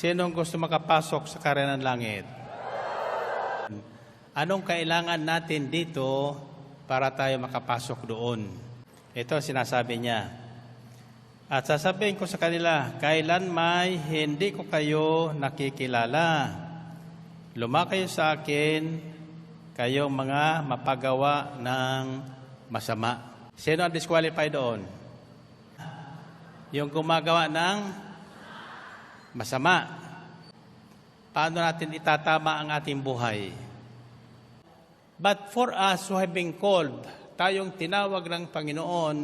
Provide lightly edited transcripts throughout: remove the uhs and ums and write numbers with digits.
Sinong gusto makapasok sa Kaharian ng Langit? Anong kailangan natin dito para tayo makapasok doon? Ito sinasabi niya. At sasabihin ko sa kanila, kailan may hindi ko kayo nakikilala. Lumakayo sa akin, kayong mga mapagawa ng masama. Sino ang disqualified doon? Yung gumagawa ng masama. Paano natin itatama ang ating buhay? But for us who have been called, tayong tinawag ng Panginoon,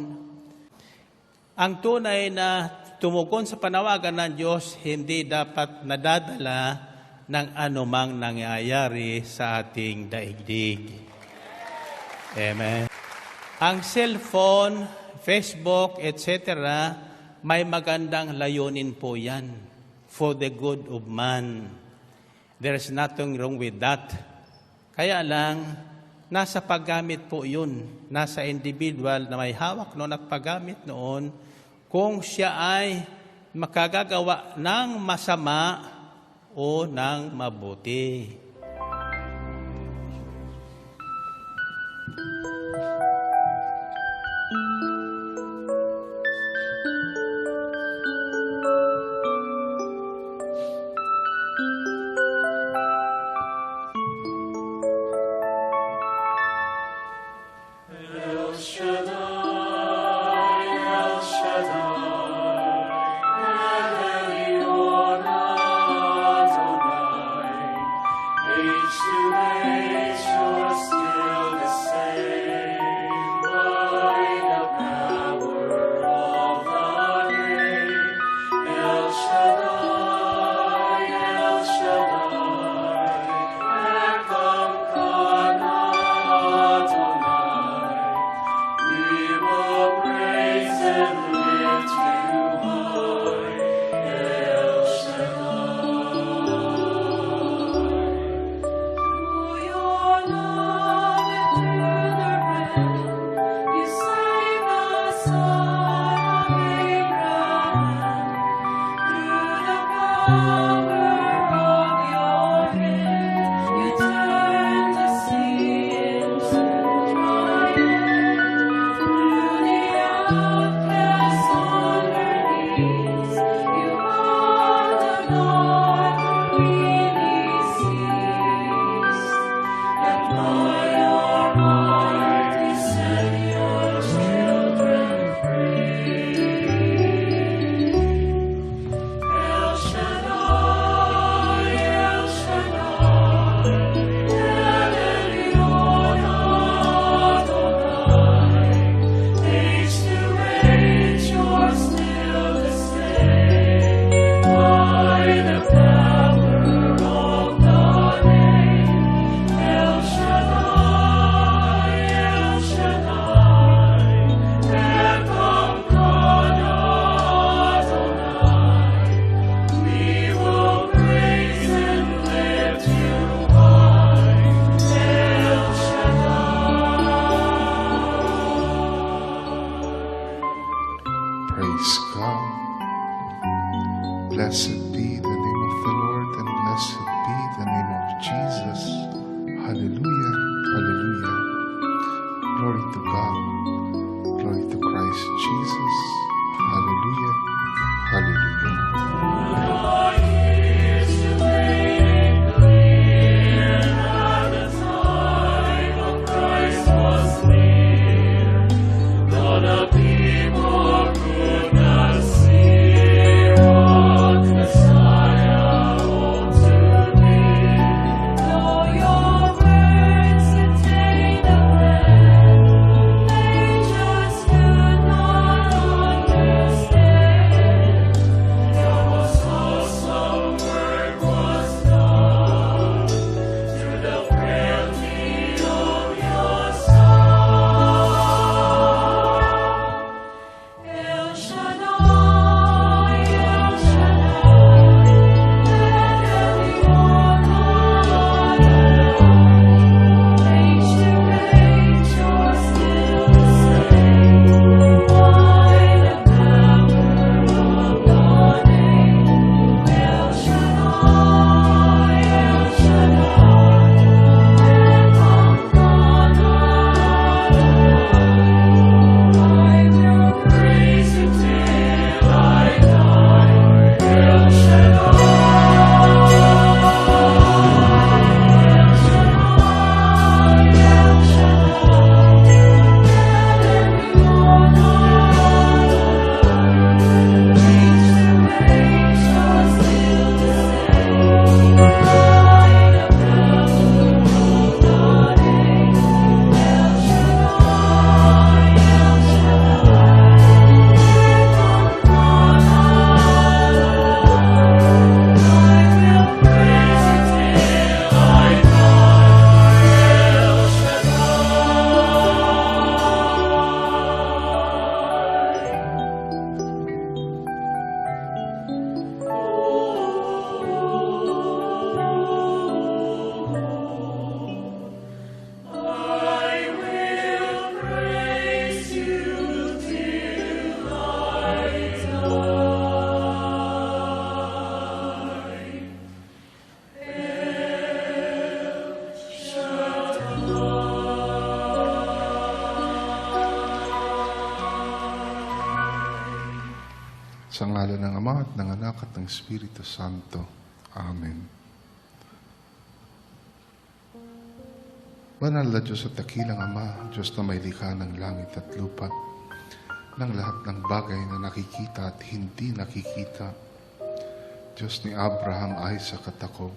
ang tunay na tumugon sa panawagan ng Diyos, hindi dapat nadadala ng anumang nangyayari sa ating daigdig. Amen. Ang cellphone, Facebook, etc., may magandang layunin po yan for the good of man. There is nothing wrong with that. Kaya lang, nasa paggamit po yun. Nasa individual na may hawak noon at paggamit noon, kung siya ay makagagawa ng masama o ng mabuti. El Shaddai. Sa ngalan ng Ama at ng Anak at ng Espiritu Santo. Amen. Banal na Diyos at dakilang Ama, Diyos na may likha ng langit at lupa, ng lahat ng bagay na nakikita at hindi nakikita, Diyos ni Abraham, Isaac at Jacob.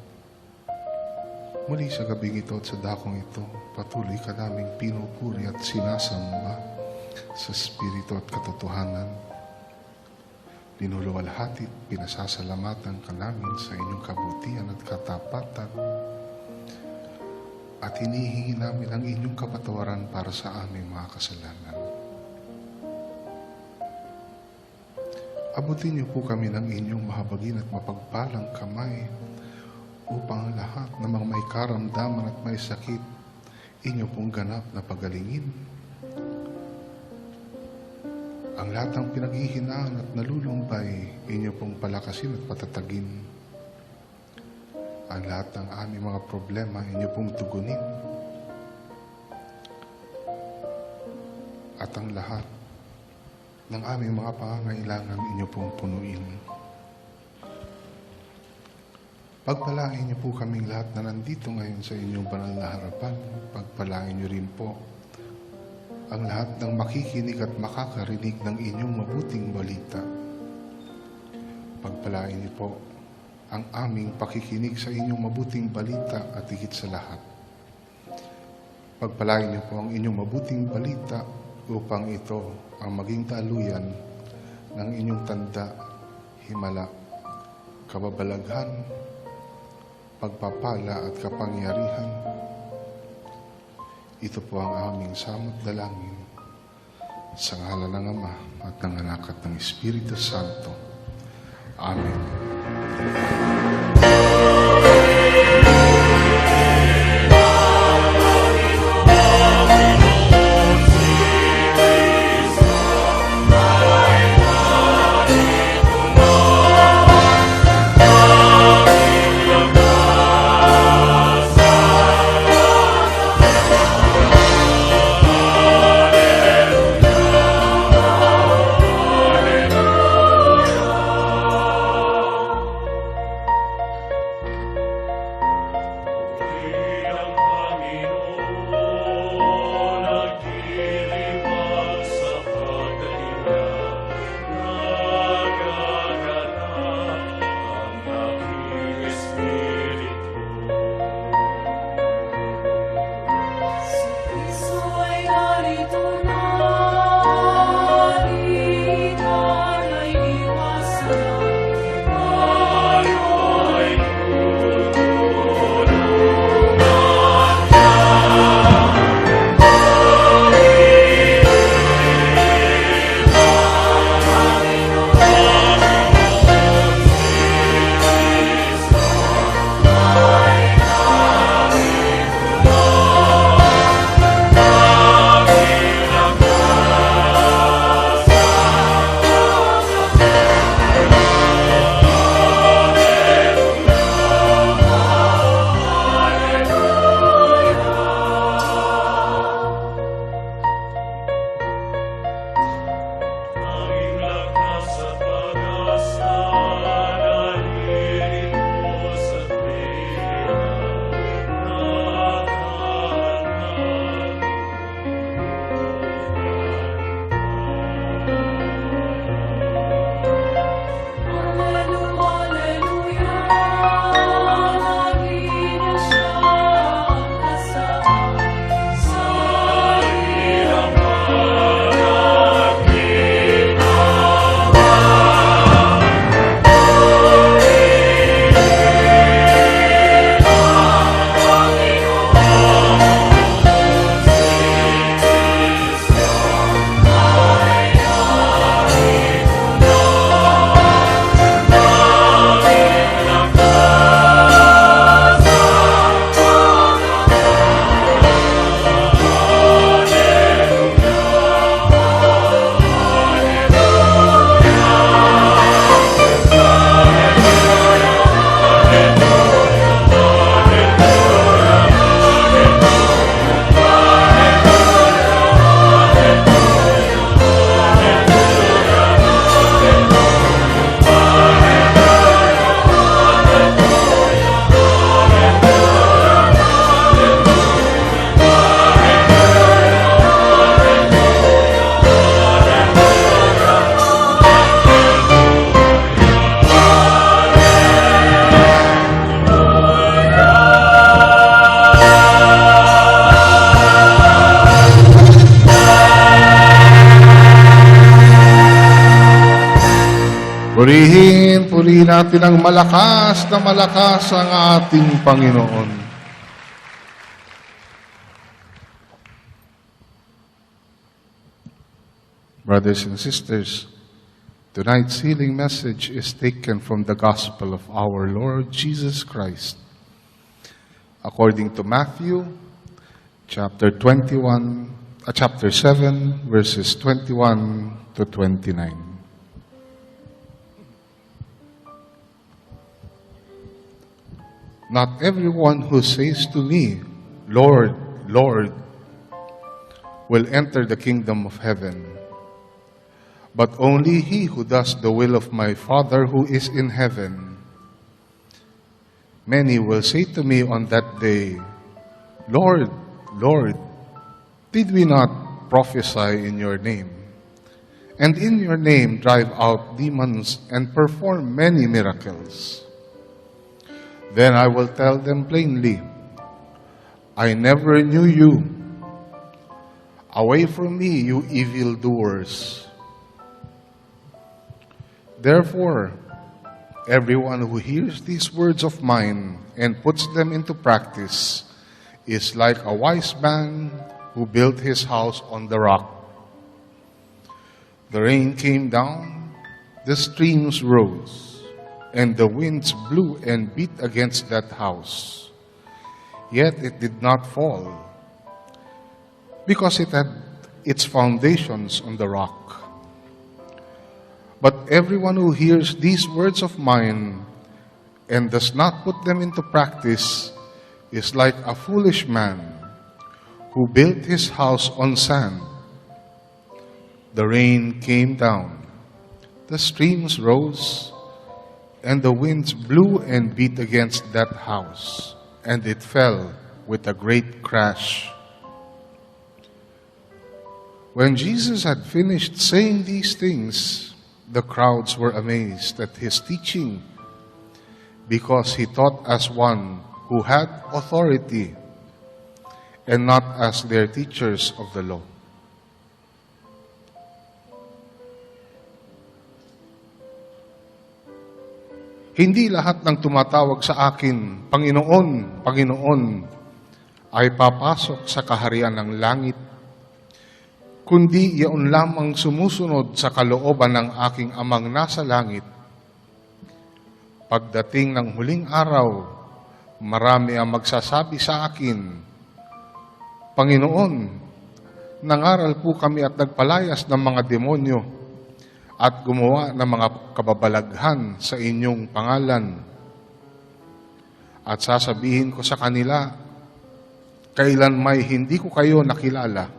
Muli sa gabing ito at sa dakong ito, patuloy ka naming pinupuri at sinasamba sa Espiritu at katotohanan. Linuluwalhati at pinasasalamatan ka namin sa inyong kabutihan at katapatan. At hinihingi namin ang inyong kapatawaran para sa aming mga kasalanan. Abutin niyo po kami ng inyong mahabagin at mapagpalang kamay upang ang lahat ng mga may karamdaman at may sakit, inyo pong ganap na pagalingin. Ang lahat ng pinaghihinaan at nalulumbay, inyo pong palakasin at patatagin. Ang lahat ng aming mga problema, inyo pong tugunin. At ang lahat ng aming mga pangangailangan, inyo pong punuin. Pagpalain niyo po kaming lahat na nandito ngayon sa inyong banal na harapan. Pagpalain niyo rin po ang lahat ng makikinig at makakarinig ng inyong mabuting balita. Pagpalain niyo po ang aming pakikinig sa inyong mabuting balita at higit sa lahat. Pagpalain niyo po ang inyong mabuting balita upang ito ang maging daluyan ng inyong tanda, himala, kababalaghan, pagpapala at kapangyarihan. Ito po ang aming samot dalangin sa ngalan ng Ama at ng Anak at ng Espiritu Santo. Amen. purihin natin ang malakas na malakas ang ating Panginoon. Brothers and sisters, tonight's healing message is taken from the Gospel of our Lord Jesus Christ, according to Matthew, chapter 7, verses 21 to 29. Not everyone who says to me, Lord, Lord, will enter the kingdom of heaven, but only he who does the will of my Father who is in heaven. Many will say to me on that day, Lord, Lord, did we not prophesy in your name, and in your name drive out demons and perform many miracles? Then I will tell them plainly, I never knew you. Away from me, you evildoers. Therefore, everyone who hears these words of mine and puts them into practice is like a wise man who built his house on the rock. The rain came down, the streams rose, and the winds blew and beat against that house. Yet it did not fall, because it had its foundations on the rock. But everyone who hears these words of mine and does not put them into practice is like a foolish man who built his house on sand. The rain came down, the streams rose, and the winds blew and beat against that house, and it fell with a great crash. When Jesus had finished saying these things, the crowds were amazed at his teaching, because he taught as one who had authority, and not as their teachers of the law. Hindi lahat ng tumatawag sa akin, Panginoon, Panginoon, ay papasok sa kaharian ng langit, kundi iyon lamang sumusunod sa kalooban ng aking Amang nasa langit. Pagdating ng huling araw, marami ang magsasabi sa akin, Panginoon, nangaral po kami at nagpalayas ng mga demonyo at gumawa ng mga kababalaghan sa inyong pangalan. At sasabihin ko sa kanila, kailan may hindi ko kayo nakilala.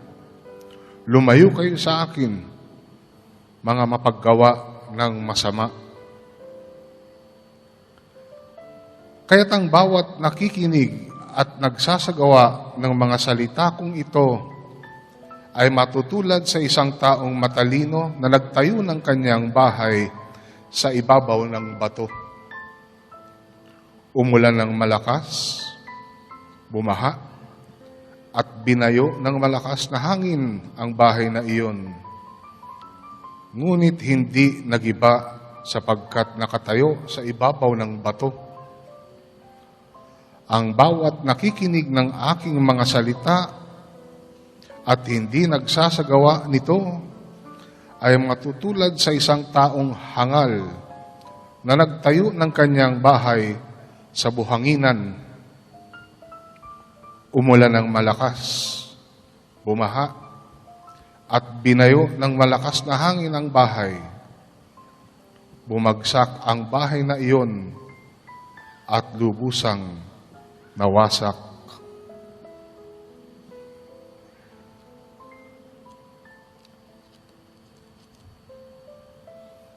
Lumayo kayo sa akin, mga mapaggawa ng masama. Kaya't ang bawat nakikinig at nagsasagawa ng mga salita kong ito ay matutulad sa isang taong matalino na nagtayo ng kanyang bahay sa ibabaw ng bato. Umulan ng malakas, bumaha, at binayo ng malakas na hangin ang bahay na iyon. Ngunit hindi nagiba sapagkat nakatayo sa ibabaw ng bato. Ang bawat nakikinig ng aking mga salita at hindi nagsasagawa nito ay matutulad sa isang taong hangal na nagtayo ng kanyang bahay sa buhanginan. Umulan ng malakas, bumaha, at binayo ng malakas na hangin ang bahay. Bumagsak ang bahay na iyon at lubusang nawasak.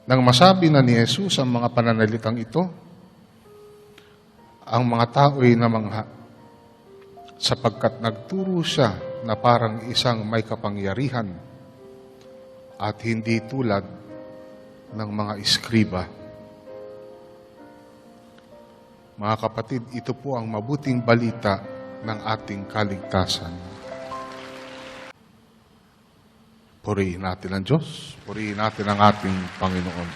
Nang masabi na ni Jesus ang mga pananalitang ito, ang mga tao'y namangha, sapagkat nagturo siya na parang isang may kapangyarihan at hindi tulad ng mga iskriba. Mga kapatid, ito po ang mabuting balita ng ating kaligtasan. Purihin natin ang Diyos, purihin natin ang ating Panginoon.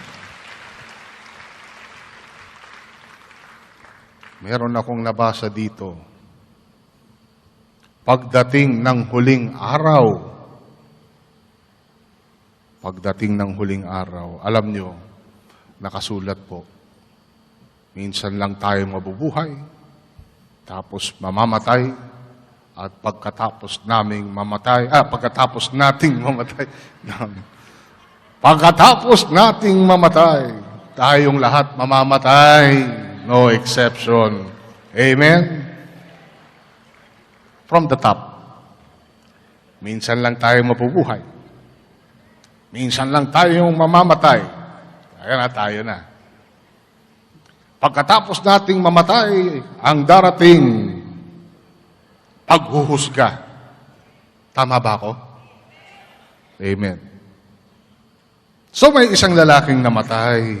Meron akong nabasa dito. Pagdating ng huling araw, alam nyo, nakasulat po, minsan lang tayo mabubuhay, tapos mamamatay, at pagkatapos nating mamatay, tayong lahat mamamatay. No exception. Amen? From the top. Minsan lang tayo mabubuhay. Minsan lang tayong mamamatay. Tayo na. Pagkatapos nating mamatay, ang darating paghuhusga. Tama ba ako? Amen. So may isang lalaking namatay.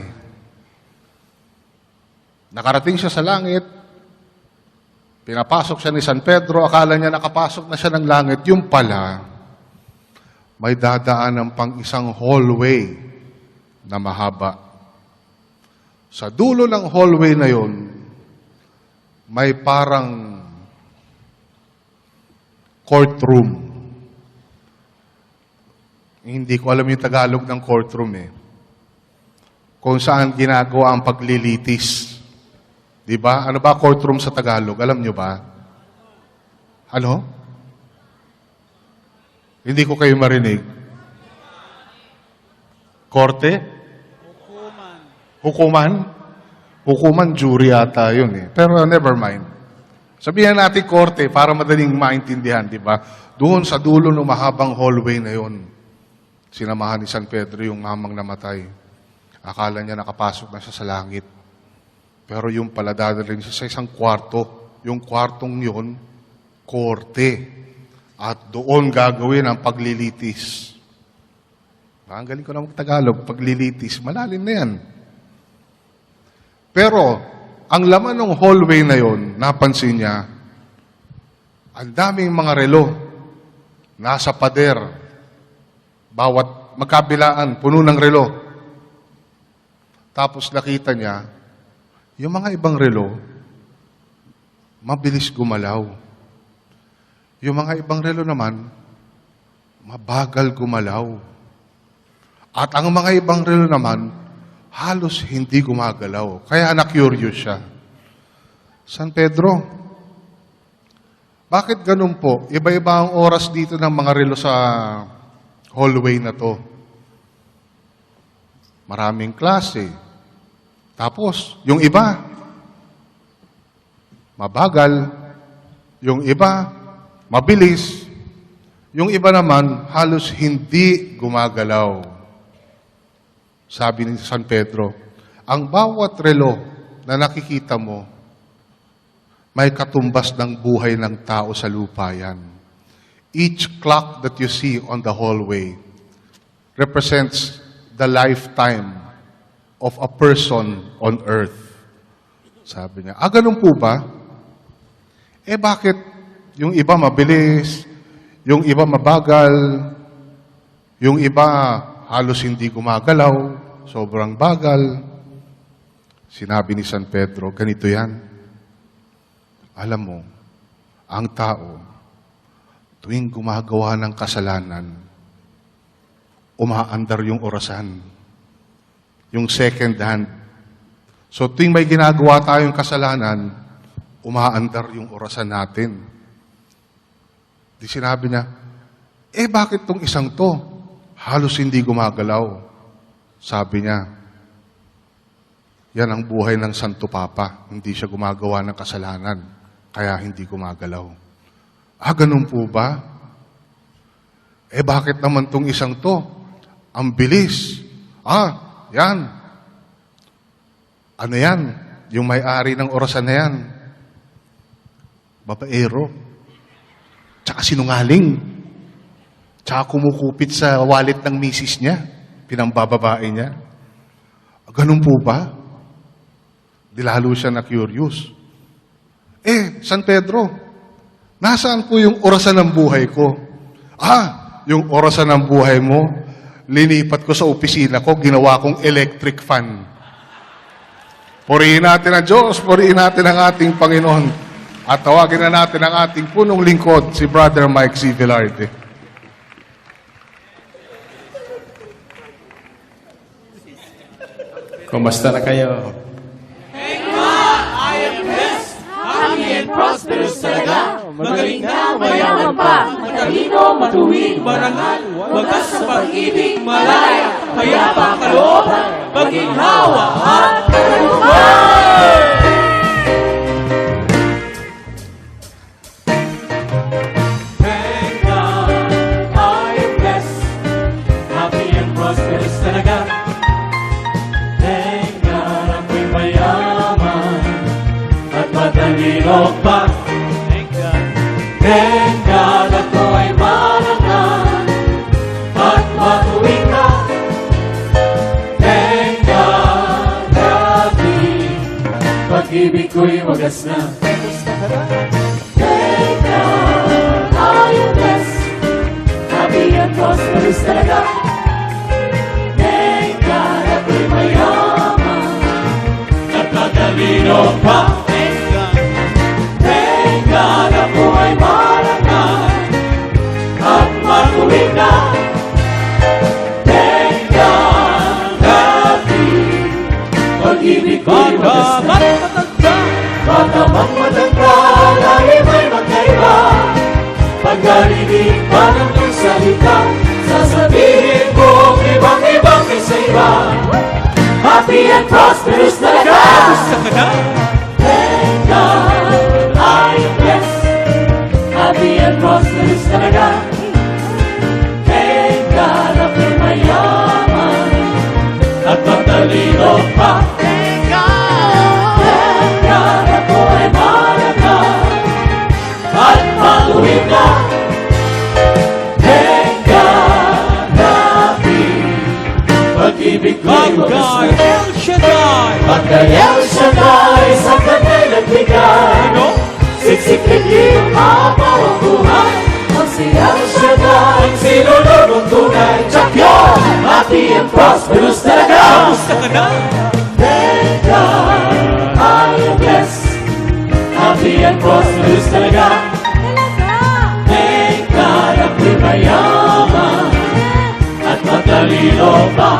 Nakarating siya sa langit. Pinapasok siya ni San Pedro. Akala niya nakapasok na siya ng langit. Yung pala, may dadaanan pang isang hallway na mahaba. Sa dulo ng hallway na yon, may parang courtroom. Hindi ko alam yung Tagalog ng courtroom eh. Kung saan ginagawa ang paglilitis. Diba? Ano ba courtroom sa Tagalog? Alam nyo ba? Ano? Hindi ko kayo marinig. Korte? Hukuman? Hukuman, jury ata yun eh. Pero never mind. Sabihan natin korte para madaling maintindihan, di ba? Doon sa dulo ng mahabang hallway na yon, sinamahan ni San Pedro yung mamang namatay. Akala niya nakapasok na siya sa langit. Pero yung pala dadalhin siya sa isang kwarto. Yung kwartong yun, korte. At doon gagawin ang paglilitis. Ang galing ko na mag-Tagalog, paglilitis. Malalim na yan. Pero, ang laman ng hallway na yon, napansin niya, ang daming mga relo, nasa pader, bawat magkabilaan, puno ng relo. Tapos nakita niya, yung mga ibang relo, mabilis gumalaw. Yung mga ibang relo naman, mabagal gumalaw. At ang mga ibang relo naman, halos hindi gumagalaw. Kaya na-curious siya. San Pedro, bakit ganun po? Iba-iba ang oras dito ng mga relo sa hallway na to. Maraming klase. Tapos, yung iba, mabagal. Yung iba, mabilis. Yung iba naman, halos hindi gumagalaw. Sabi ni San Pedro, ang bawat relo na nakikita mo, may katumbas ng buhay ng tao sa lupa yan. Each clock that you see on the hallway represents the lifetime of a person on earth. Sabi niya, ganun po ba? Bakit yung iba mabilis, yung iba mabagal, yung iba halos hindi gumagalaw, sobrang bagal? Sinabi ni San Pedro, ganito yan. Alam mo, ang tao, tuwing gumagawa ng kasalanan, umaandar yung orasan. Yung second hand. So tuwing may ginagawa tayong kasalanan, umaandar yung orasan natin. Di sinabi niya, bakit tong isang to? Halos hindi gumagalaw. Sabi niya, yan ang buhay ng Santo Papa. Hindi siya gumagawa ng kasalanan. Kaya hindi gumagalaw. Ganun po ba? Bakit naman tong isang to? Ang bilis. Yan. Ano yan? Yung may-ari ng orasan na yan. Babaero. Tsaka sinungaling. Tsaka kumukupit sa wallet ng misis niya. Pinambababae niya. Ganun po ba? Di lalo siya na curious. San Pedro, nasaan po yung orasan ng buhay ko? Yung orasan ng buhay mo, linipat ko sa opisina ko, ginawa kong electric fan. Purihin natin ang Diyos, purihin natin ang ating Panginoon. At tawagin na natin ang ating punong lingkod, si Brother Mike C. Velarde. Kumusta na kayo? Happy and prosperous talaga. Magaling na, mayaman pa. Matalino, matuwid, marangal. Wagas sa pag-ibig, malaya. Payapa, kalooban, maginhawa at katagumpay. Thank God, I am blessed. Happy and prosperous talaga. Thank God, ako'y mayaman at matalino pa. Thank God ako ay marangal at matuwid ka. Thank God, happy, pag-ibig ko'y wagas na. Thank God, I am blessed. Happy and prosperous talaga. Thank God ako'y mayaman at matalino pa. Thank God ako ay marangal at matuwid na. Thank God, happy, pag-ibig ko'y wagas na. Bataman matanggal ay may magkaiba. Pagkarinig pa ng iyong salita, sasabihin kong ibang-ibang kaysa iba. Happy and prosperous talaga. Thank God, I am blessed. Happy and prosperous talaga. Thank God, ako'y mayaman at matalino pa. Thank God, ako ay marangal at matuwid na. Thank God, happy, pag-ibig ko'y wagas na. El Shaddai! Pagkay El Shaddai sa kanya'y nagbigay, siksikin iyong mabaw ang buhay. Ang si El Shaddai, sinulog ang tunay. Tsak yun! Happy and prosperous talaga. Kamusta ka na? Thank God, I am blessed. Happy and prosperous talaga. Thank God, ako'y mayaman at matalino pa.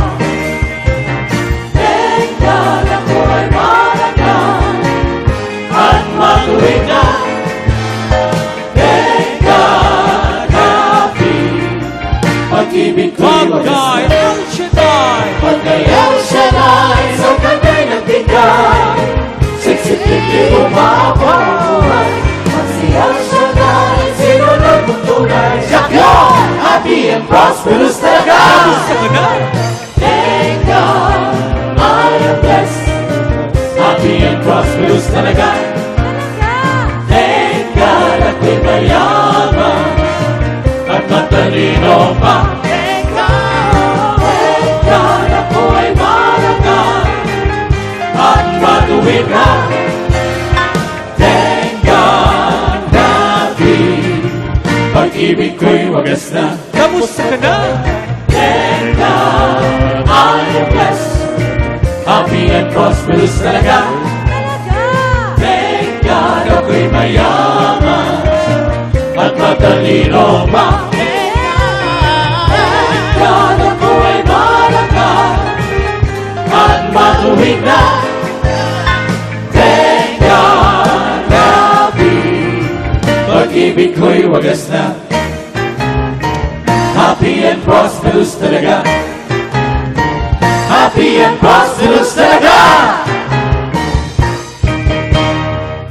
Thank God, ako ay marangal at matuwid na. Thank God, happy, pag-ibig ko'y wagas Pagkay na. El Shaddai! Pagkay El Shaddai sa kanya'y nagbigay, siksikin iyong mabaw ang buhay. Ang si El Shaddai, sinulog ang tunay. Siya yun! Happy and prosperous talaga. Kamusta ka na? Thank God, I am blessed. Happy and prosperous talaga. Thank God, ako'y mayaman at matalino pa. Thank God, ako ay marangal at matuwid na. Thank God, happy, pag-ibig ko'y wagas na. Kamusta ka na? Thank God, I am blessed. Happy and prosperous talaga. Thank God, ako'y mayaman at matalino pa. Thank God, ako ay marangal at matuwid na. Thank God, happy, pag-ibig ko'y wagas na. Happy and prosperous talaga. Happy and prosperous talaga.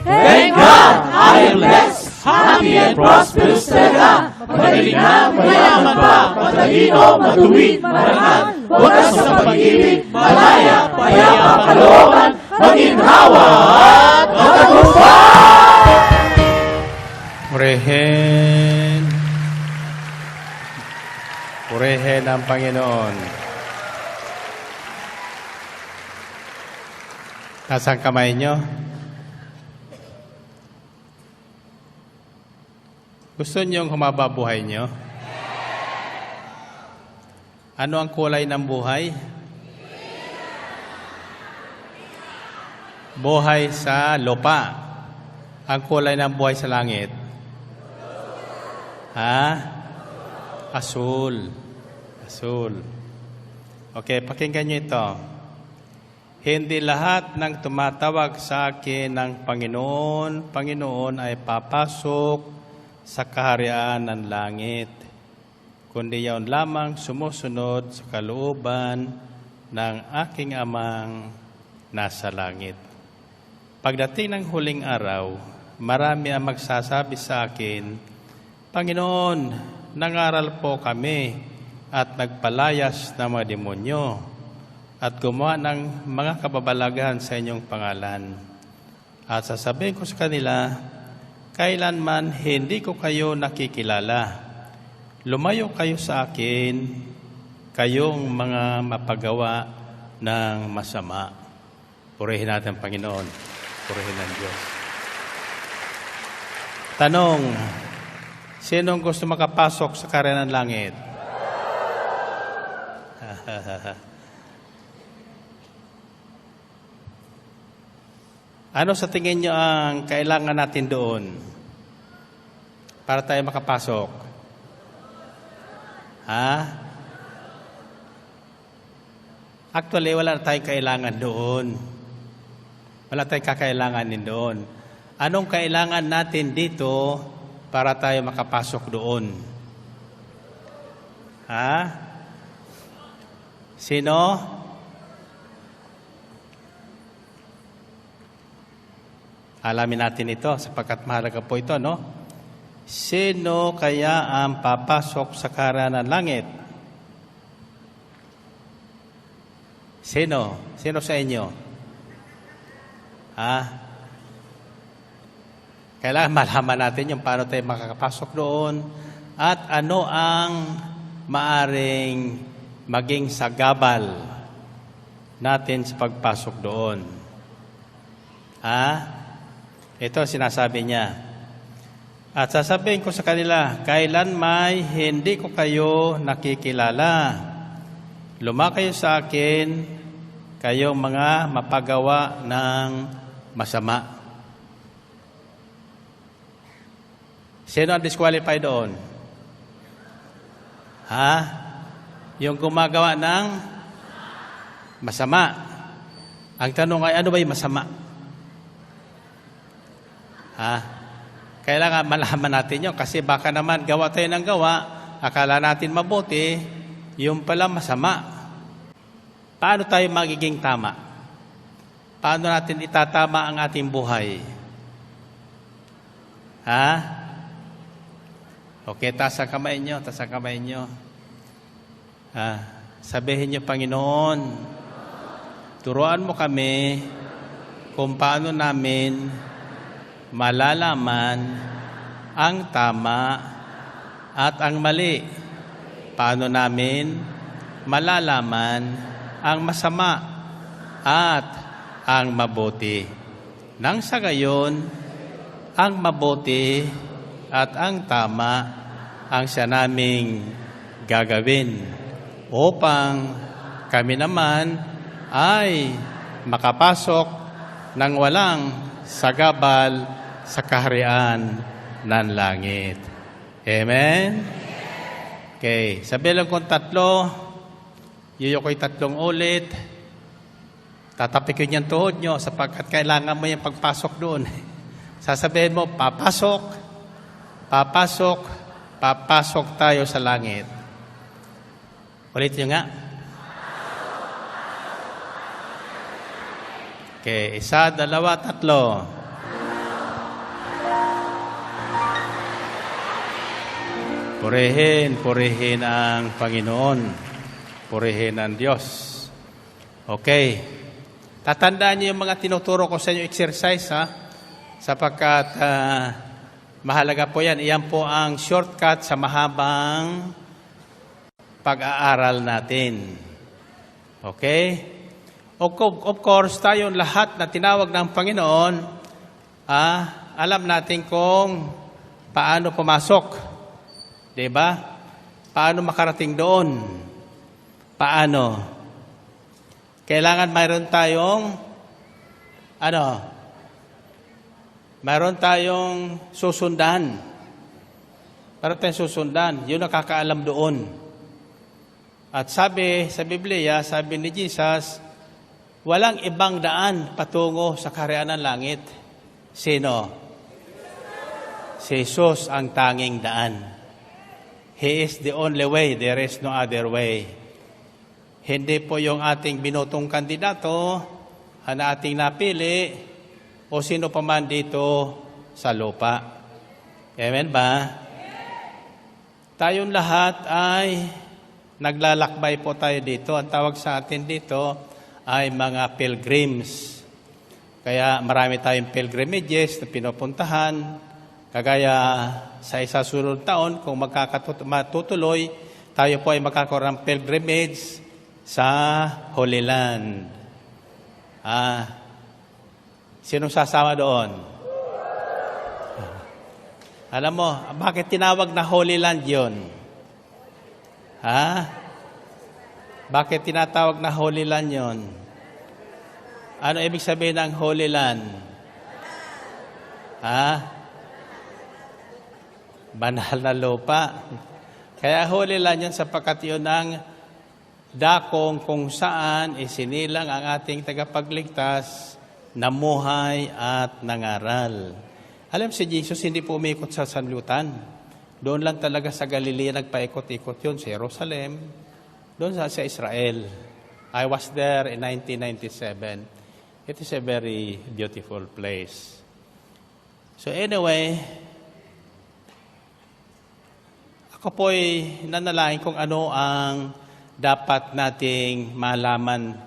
Thank God, I am blessed. Happy and prosperous talaga. Magaling na, mayaman pa, matalino, matuwid, marangal. Wagas sa pag-ibig, malaya, payapa, kalooban, maginhawa at matagumpay. Purihin. Purihin ang Panginoon. Nasaan kamay nyo? Gusto niyong humaba buhay nyo? Ano ang kulay ng buhay? buhay sa lupa. Ang kulay ng buhay sa langit? Asul. Asul. Okay, pakinggan nyo ito. Hindi lahat ng tumatawag sa akin ng Panginoon, Panginoon ay papasok sa kaharian ng langit, kundi yaon lamang sumusunod sa kalooban ng aking amang nasa langit. Pagdating ng huling araw, marami ang magsasabi sa akin, Panginoon, nangaral po kami at nagpalayas ng mga demonyo at gumawa ng mga kababalaghan sa inyong pangalan. At sasabihin ko sa kanila, kailanman hindi ko kayo nakikilala. Lumayo kayo sa akin, kayong mga mapagawa ng masama. Purihin natin ang Panginoon. Purihin ang Diyos. Tanong, sinong gusto makapasok sa kaharian ng langit? Ano sa tingin nyo ang kailangan natin doon para tayo makapasok? Actually, wala na tayong kailangan doon. Wala tayong kakailanganin doon. Anong kailangan natin dito para tayo makapasok doon? Sino? Alamin natin ito sapagkat mahalaga po ito, no? Sino kaya ang papasok sa kaharian ng langit? Sino? Sino sa inyo? Kailangan malaman natin yung paano tayo makakapasok doon at ano ang maaring maging sagabal natin sa pagpasok doon. Ito sinasabi niya. At sasabihin ko sa kanila, kailan may hindi ko kayo nakikilala. Lumakayo sa akin, kayong mga mapagawa ng masama. Sino ang disqualified doon? Yung gumagawa ng masama. Ang tanong ay, ano ba yung masama? Kailangan malaman natin yun kasi baka naman gawa tayo ng gawa, akala natin mabuti, yung pala masama. Paano tayo magiging tama? Paano natin itatama ang ating buhay? Okay, taas ang kamay nyo, taas ang kamay nyo. Sabihin nyo, Panginoon, turuan mo kami kung paano namin malalaman ang tama at ang mali. Paano namin malalaman ang masama at ang mabuti. Nang sa gayon, ang mabuti at ang tama ang siya naming gagawin upang kami naman ay makapasok ng walang sagabal sa kaharian ng langit. Amen? Okay, sabi lang kong 3, yuyukoy 3 ulit, tatapik yun yung tuhod nyo sapagkat kailangan mo yung pagpasok doon. Sasabihin mo, papasok, papasok, papasok tayo sa langit. Ulit nyo nga. Okay, 1, 2, 3. Purihin ang Panginoon. Purihin ang Diyos. Okay. Tatandaan niyo yung mga tinuturo ko sa inyo exercise, sapagkat mahalaga po yan. Iyan po ang shortcut sa mahabang pag-aaral natin. Okay? Of course, tayong lahat na tinawag ng Panginoon, alam natin kung paano pumasok. Diba? Paano makarating doon? Paano? Kailangan mayroon tayong mayroon tayong susundan. Mayroon tayong susundan. Yun nakakaalam doon. At sabi sa Biblia, sabi ni Jesus, walang ibang daan patungo sa kaharian ng langit. Sino? Si Jesus ang tanging daan. He is the only way. There is no other way. Hindi po yung ating binutong kandidato na ating napili o sino pa man dito sa lupa. Amen ba? Tayong lahat ay naglalakbay po tayo dito. Ang tawag sa atin dito ay mga pilgrims. Kaya marami tayong pilgrimages na pinupuntahan. Kagaya sa isasunod taon, kung matutuloy, tayo po ay magkakaroon ng pilgrimage sa Holy Land. Sinong sasama doon? Alam mo, bakit tinawag na Holy Land yun? Bakit tinatawag na Holy Land yun? Ano ibig sabihin ng Holy Land? Banal na lupa. Kaya Holy Land yun sapagkat yun ang dakong kung saan isinilang ang ating tagapagligtas, namuhay at nangaral. Alam, si Jesus hindi po umikot sa sanlibutan. Doon lang talaga sa Galilea nagpaikot-ikot yun, sa Jerusalem, doon sa Israel. I was there in 1997. It is a very beautiful place. So anyway, ako po'y nanalangin kung ano ang dapat nating malaman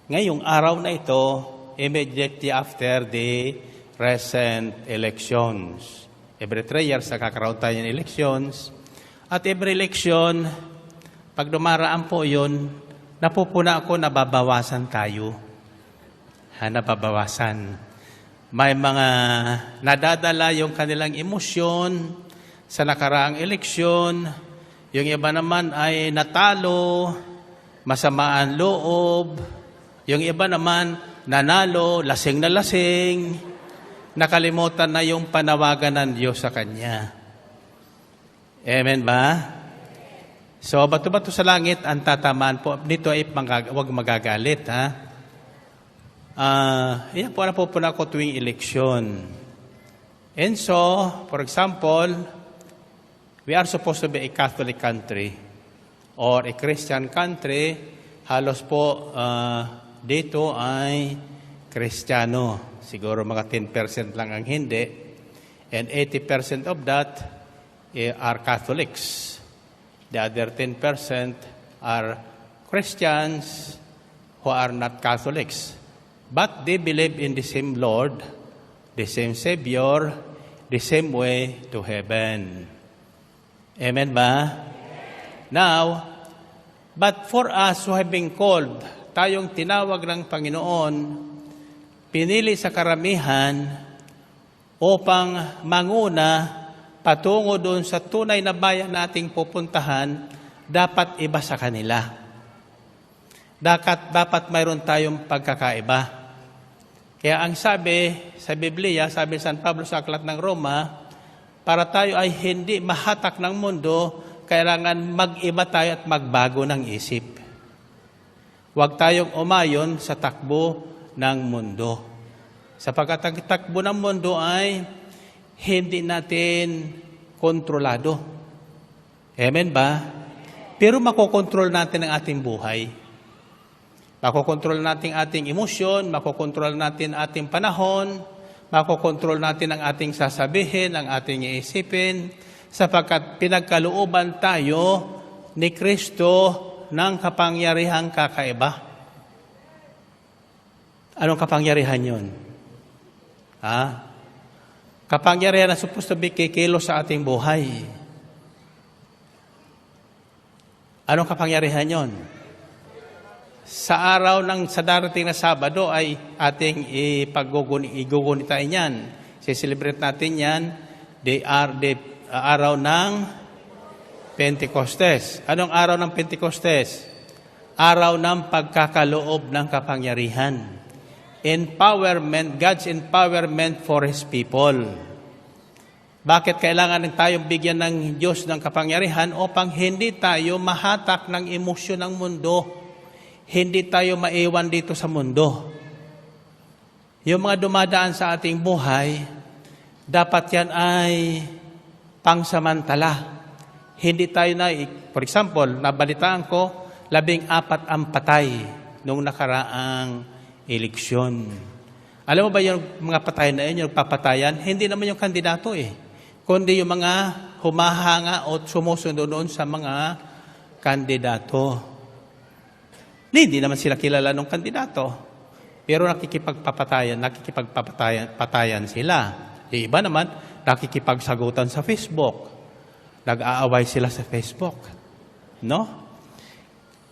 ngayong araw na ito, immediately after the recent elections. Every 3 years, nakakaroon tayo ng elections. At every election, pag dumaraan po yun, napupuna ako, nababawasan tayo. Nababawasan. May mga nadadala yung kanilang emosyon sa nakaraang eleksyon. Yung iba naman ay natalo, masamaan loob. Yung iba naman nanalo, lasing na lasing. Nakalimutan na yung panawagan ng Diyos sa Kanya. Amen ba? So, bato-bato sa langit, ang tatamaan po. Dito ay huwag magagalit, yan po na po ako tuwing eleksyon. And so, for example, we are supposed to be a Catholic country or a Christian country. Halos po dito ay Kristiyano. Siguro mga 10% lang ang hindi. And 80% of that are Catholics. The other 10% are Christians who are not Catholics. But they believe in the same Lord, the same Savior, the same way to heaven. Amen ba? Now, but for us who have been called, tayong tinawag ng Panginoon, pinili sa karamihan upang manguna patungo doon sa tunay na bayan nating pupuntahan, dapat iba sa kanila. Dapat mayroon tayong pagkakaiba. Kaya ang sabi sa Biblia, sabi ni San Pablo sa Aklat ng Roma, para tayo ay hindi mahatak ng mundo, kailangan mag-iba tayo at magbago ng isip. Huwag tayong umayon sa takbo ng mundo. Sapagkat ang takbo ng mundo ay hindi natin kontrolado. Amen ba? Pero makokontrol natin ang ating buhay. Makokontrol natin ating emosyon, makokontrol natin ating panahon, makokontrol natin ang ating sasabihin, ang ating iisipin, sapagkat pinagkalooban tayo ni Kristo ng kapangyarihang kakaiba. Anong kapangyarihan yun? Kapangyarihan na supposed to be kikilos sa ating buhay. Anong kapangyarihan yun? Sa araw sa darating na Sabado ay ating igugunitain yan. Celebrate natin yan, the araw ng Pentecostes. Anong araw ng Pentecostes? Araw ng pagkakaloob ng kapangyarihan. empowerment, God's empowerment for His people. Bakit kailangan tayong bigyan ng Diyos ng kapangyarihan? Upang hindi tayo mahatak ng emosyon ng mundo. Hindi tayo maiwan dito sa mundo. Yung mga dumadaan sa ating buhay, dapat yan ay pangsamantala. Hindi tayo for example, nabalitaan ko, 14 ang patay nung nakaraang eleksyon. Alam mo ba yung mga patay na yun, yung papatayan? Hindi naman yung kandidato kundi yung mga humahanga o sumusunod doon sa mga kandidato. Hindi naman sila kilala ng kandidato. Pero nakikipagpapatayan sila. Yung iba naman, nakikipagsagutan sa Facebook. Nag-aaway sila sa Facebook. No?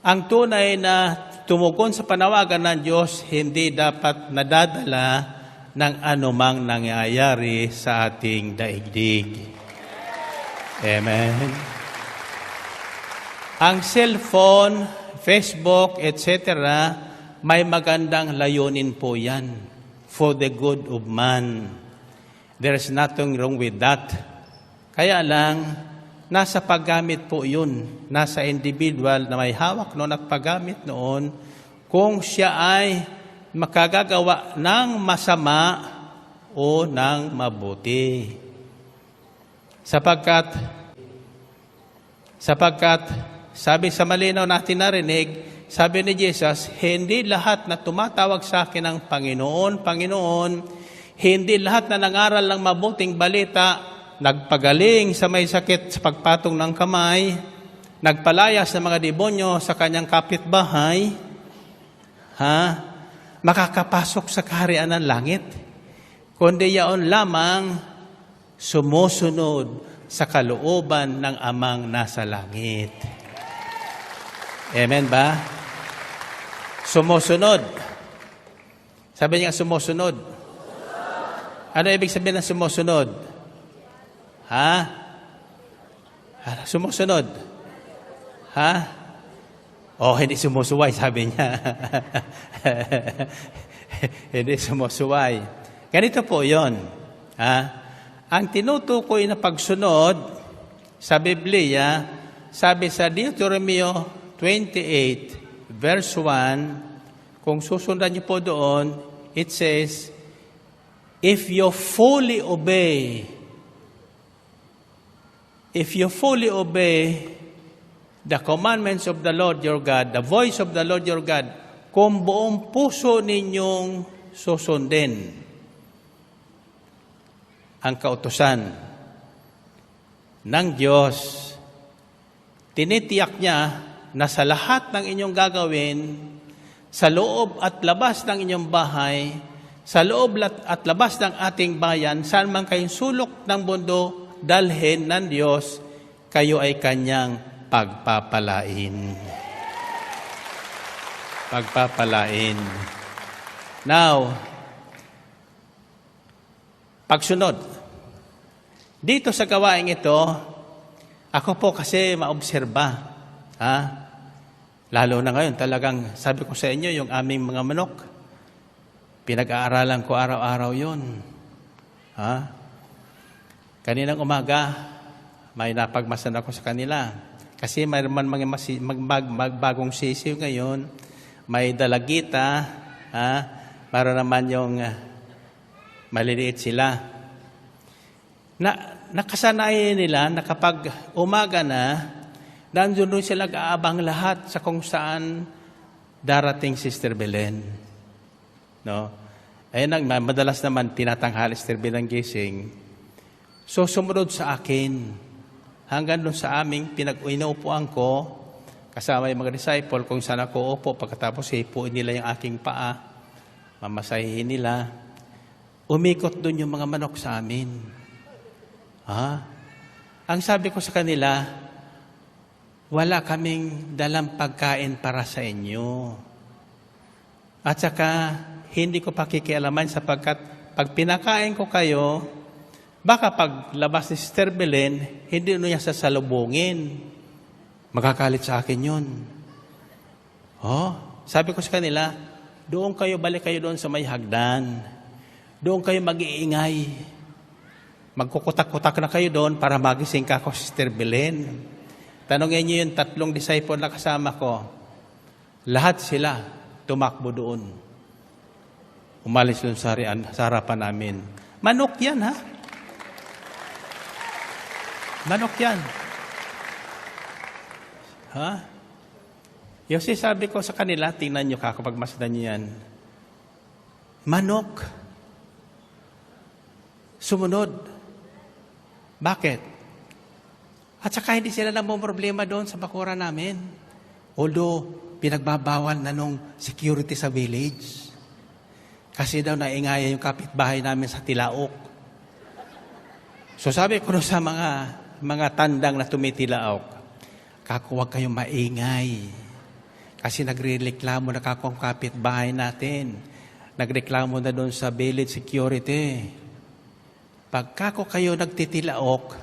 Ang tunay na tumugon sa panawagan ng Diyos, hindi dapat nadadala ng anumang nangyayari sa ating daigdig. Amen. Ang cellphone, Facebook, etc., may magandang layunin po yan for the good of man. There is nothing wrong with that. Kaya lang, nasa paggamit po yun. Nasa individual na may hawak noon at paggamit noon, kung siya ay makagagawa ng masama o ng mabuti. Sapagkat sabi sa malinaw natin narinig, sabi ni Jesus, hindi lahat na tumatawag sa akin ng Panginoon, Panginoon, hindi lahat na nangaral ng mabuting balita, nagpagaling sa may sakit sa pagpatong ng kamay, nagpalayas ng mga demonyo sa kanyang kapitbahay, makakapasok sa kaharian ng langit, kundi yaon lamang sumusunod sa kalooban ng Amang nasa langit. Amen ba? Sumusunod. Sabi niya, sumusunod. Ano ibig sabihin ng sumusunod? Sumusunod. Hindi sumusuway, sabi niya. Hindi sumusuway. Ganito po yun. Ang tinutukoy na pagsunod sa Biblia, sabi sa Deuteronomio 28, verse 1, kung susundan niyo po doon, it says, if you fully obey the commandments of the Lord your God, the voice of the Lord your God, kung buong puso ninyong susundin ang kautusan ng Diyos, tinitiyak niya na sa lahat ng inyong gagawin, sa loob at labas ng inyong bahay, sa loob at labas ng ating bayan, saan man kayong sulok ng mundo, dalhin ng Diyos, kayo ay Kanyang pagpapalain. Pagpapalain. Now, pagsunod. Dito sa gawaing ito, ako po kasi maobserba. Lalo na ngayon, talagang sabi ko sa inyo, yung aming mga manok, pinag-aaralan ko araw-araw yun. Kaninang umaga, may napagmasan ako sa kanila. Kasi mayroon magbagong sisiw ngayon, may dalagita, para naman yung maliliit sila. Nakasanayan nila na kapag umaga na, nandun sila nag-aabang lahat sa kung saan darating Sister Belen. No? Ayun, madalas naman tinatanghal Sister Belen gising. So, sumunod sa akin. Hanggang doon sa aming pinag-inuupuan ko, kasama yung mga disciple, kung saan ako upo, pagkatapos hipuin nila yung aking paa, mamasahihin nila. Umikot doon yung mga manok sa amin. Ang sabi ko sa kanila, wala kaming dalang pagkain para sa inyo. At saka, hindi ko pakikialaman sapagkat pag pinakain ko kayo, baka paglabas ni Sister Belen, hindi niya sasalubungin. Magkakalit sa akin yun. Sabi ko sa kanila, Doon kayo, balik kayo doon sa may hagdan. Doon kayo mag-iingay. Magkukutak-kutak na kayo doon para magising ka ako, Sister Belen. Tanongin niyo yung 3 disciple na kasama ko. Lahat sila tumakbo doon. Umalis doon sa harapan namin. Manok yan, ha? Manok yan. Ha? Yung sabi ko sa kanila, tingnan nyo ka kapag masdan nyo yan. Manok. Sumunod. Bakit? At saka hindi sila problema doon sa bakura namin. Although, pinagbabawal na nung security sa village. Kasi daw naingaya yung kapitbahay namin sa Tilaok. So sabi ko sa mga tandang na tumitilaok, kako, huwag kayong maingay. Kasi nagreklamo na kako ang kapitbahay natin. Nagreklamo na doon sa village security. Pag kako kayo nagtitilaok,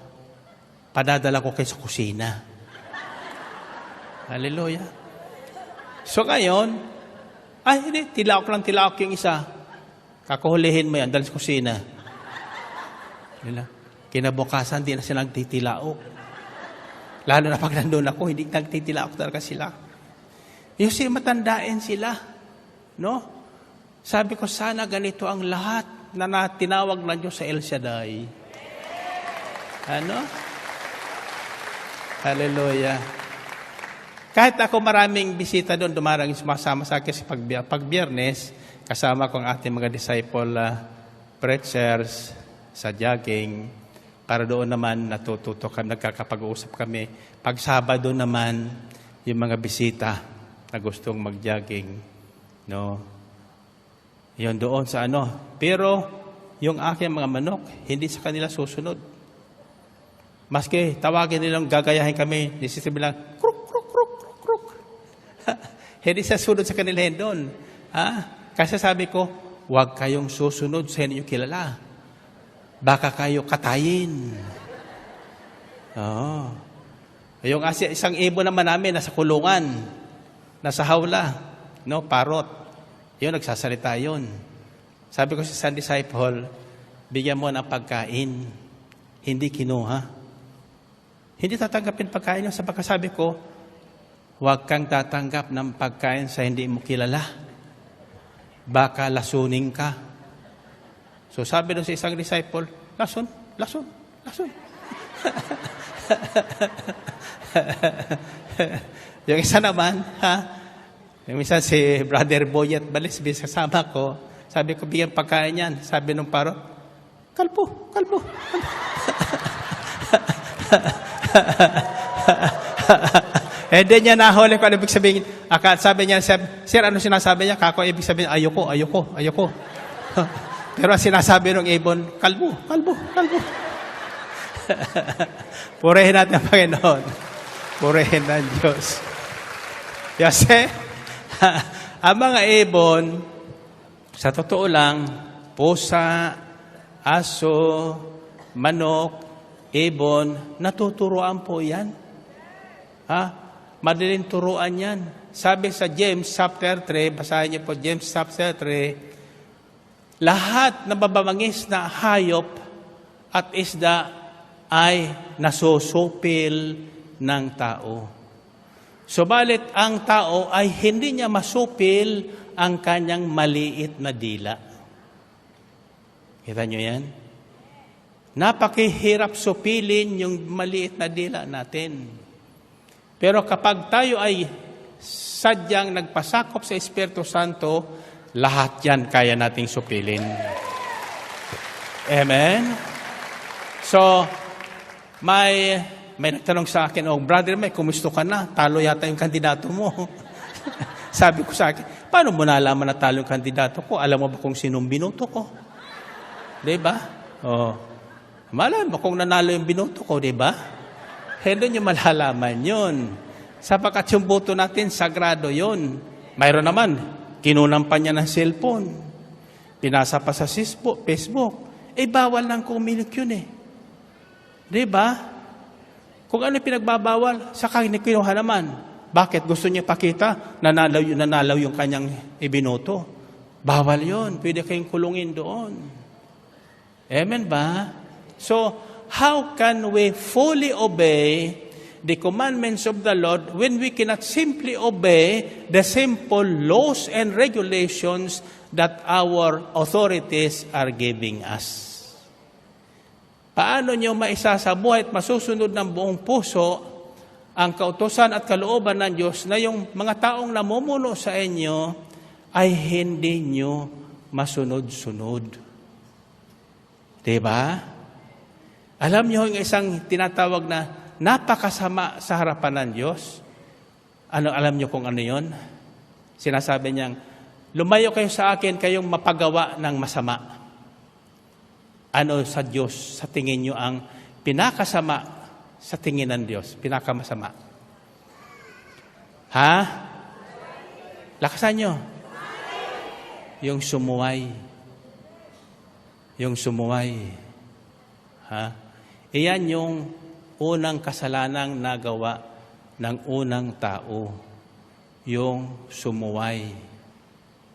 padadala ko kayo sa kusina. Hallelujah. So ngayon, hindi, tilaok yung isa. Kakuhulihin mo yan, dahil sa kusina. Kinabukasan, di na sila nagtitilaok. Lalo na pag nandun ako, hindi nagtitilaok talaga sila. Yung matandain sila. No? Sabi ko, sana ganito ang lahat na tinawag na Diyos sa El Shaddai. Ano? Hallelujah. Kahit ako maraming bisita doon, dumarang sumasama sa akin sa pag Biyernes, kasama ko ang ating mga disciple preachers sa jogging, para doon naman natututo kami, nagkakapag-uusap kami. Pag Sabado naman, yung mga bisita na gustong mag-jogging, no? Yun doon sa Pero, yung aking mga manok, hindi sa kanila susunod. Maski tawagin nilang gagayahin kami, nisisabi lang, kruk, kruk, kruk, kruk, kruk. Hindi sa sunod sa kanila doon. Kasi sabi ko, huwag kayong susunod sa inyo kilala. Baka kayo katayin. Yung isang ibon naman namin, nasa kulungan, nasa hawla, no, parot. Yun, nagsasalita yun. Sabi ko sa disciple, bigyan mo ng pagkain, hindi kinuha. Hindi tatanggapin pagkain yun. Sa pagkasabi ko, huwag kang tatanggap ng pagkain sa hindi mo kilala. Baka lasunin ka. So sabi doon sa isang disciple, lason, lason, lason. Yung isa naman, yung isa si Brother Boyet Balis, kasama ko, sabi ko, bigyan pagkain yan. Sabi nung parot, kalbo, kalbo. Then niya nahuli ko, ano ibig sabihin? Sabi niya, sir, ano sinasabi niya? Kako, ibig sabihin, ayoko, ayoko, ayoko. Pero ang sinasabi ng ibon, kalbo, kalbo, kalbo. Purihin natin ang Panginoon. Purihin ng Diyos. Kasi, ang mga ibon, sa totoo lang, pusa, aso, manok, ibon, natuturuan po yan. Madaling turuan yan. Sabi sa James chapter 3, basahin niyo po James chapter 3, lahat na babangis na hayop at isda ay nasusupil ng tao. Subalit ang tao ay hindi niya masupil ang kanyang maliit na dila. Kita niyo yan? Napakahirap supilin yung maliit na dila natin. Pero kapag tayo ay sadyang nagpasakop sa Espiritu Santo, lahat yan kaya nating supilin. Amen? So, may nagtanong sa akin, brother, kumusta ka na? Talo yata yung kandidato mo. Sabi ko sa akin, paano mo nalaman na talo yung kandidato ko? Alam mo ba kung sinong binoto ko? Diba? Malam mo kung nanalo yung binoto ko, diba? Hindi nyo malalaman yun. Sapagkat yung boto natin, sagrado yun. Mayroon naman, kinunampan niya ng cellphone. Pinasa pa sa Facebook. Bawal nang kumilik yun eh. Diba? Kung ano pinagbabawal, saka kinuha naman. Bakit? Gusto niya pakita, nanalaw yung kanyang ibinoto. Bawal yon. Pwede kayong kulungin doon. Amen ba? So, how can we fully obey the commandments of the Lord when we cannot simply obey the simple laws and regulations that our authorities are giving us? Paano nyo maisasabuhay at masusunod ng buong puso ang kautusan at kalooban ng Diyos na yung mga taong namumuno sa inyo ay hindi nyo masunod-sunod? Diba? Alam nyo yung isang tinatawag na napakasama sa harapan ng Diyos? Alam nyo kung ano yon? Sinasabi niyang, lumayo kayo sa akin, kayong mapagawa ng masama. Ano sa Diyos, sa tingin nyo ang pinakasama sa tingin ng Diyos? Pinakamasama. Ha? Lakasan nyo. Yung sumuway. Yung sumuway. Ha? Iyan yung unang kasalanang nagawa ng unang tao. Yung sumuway.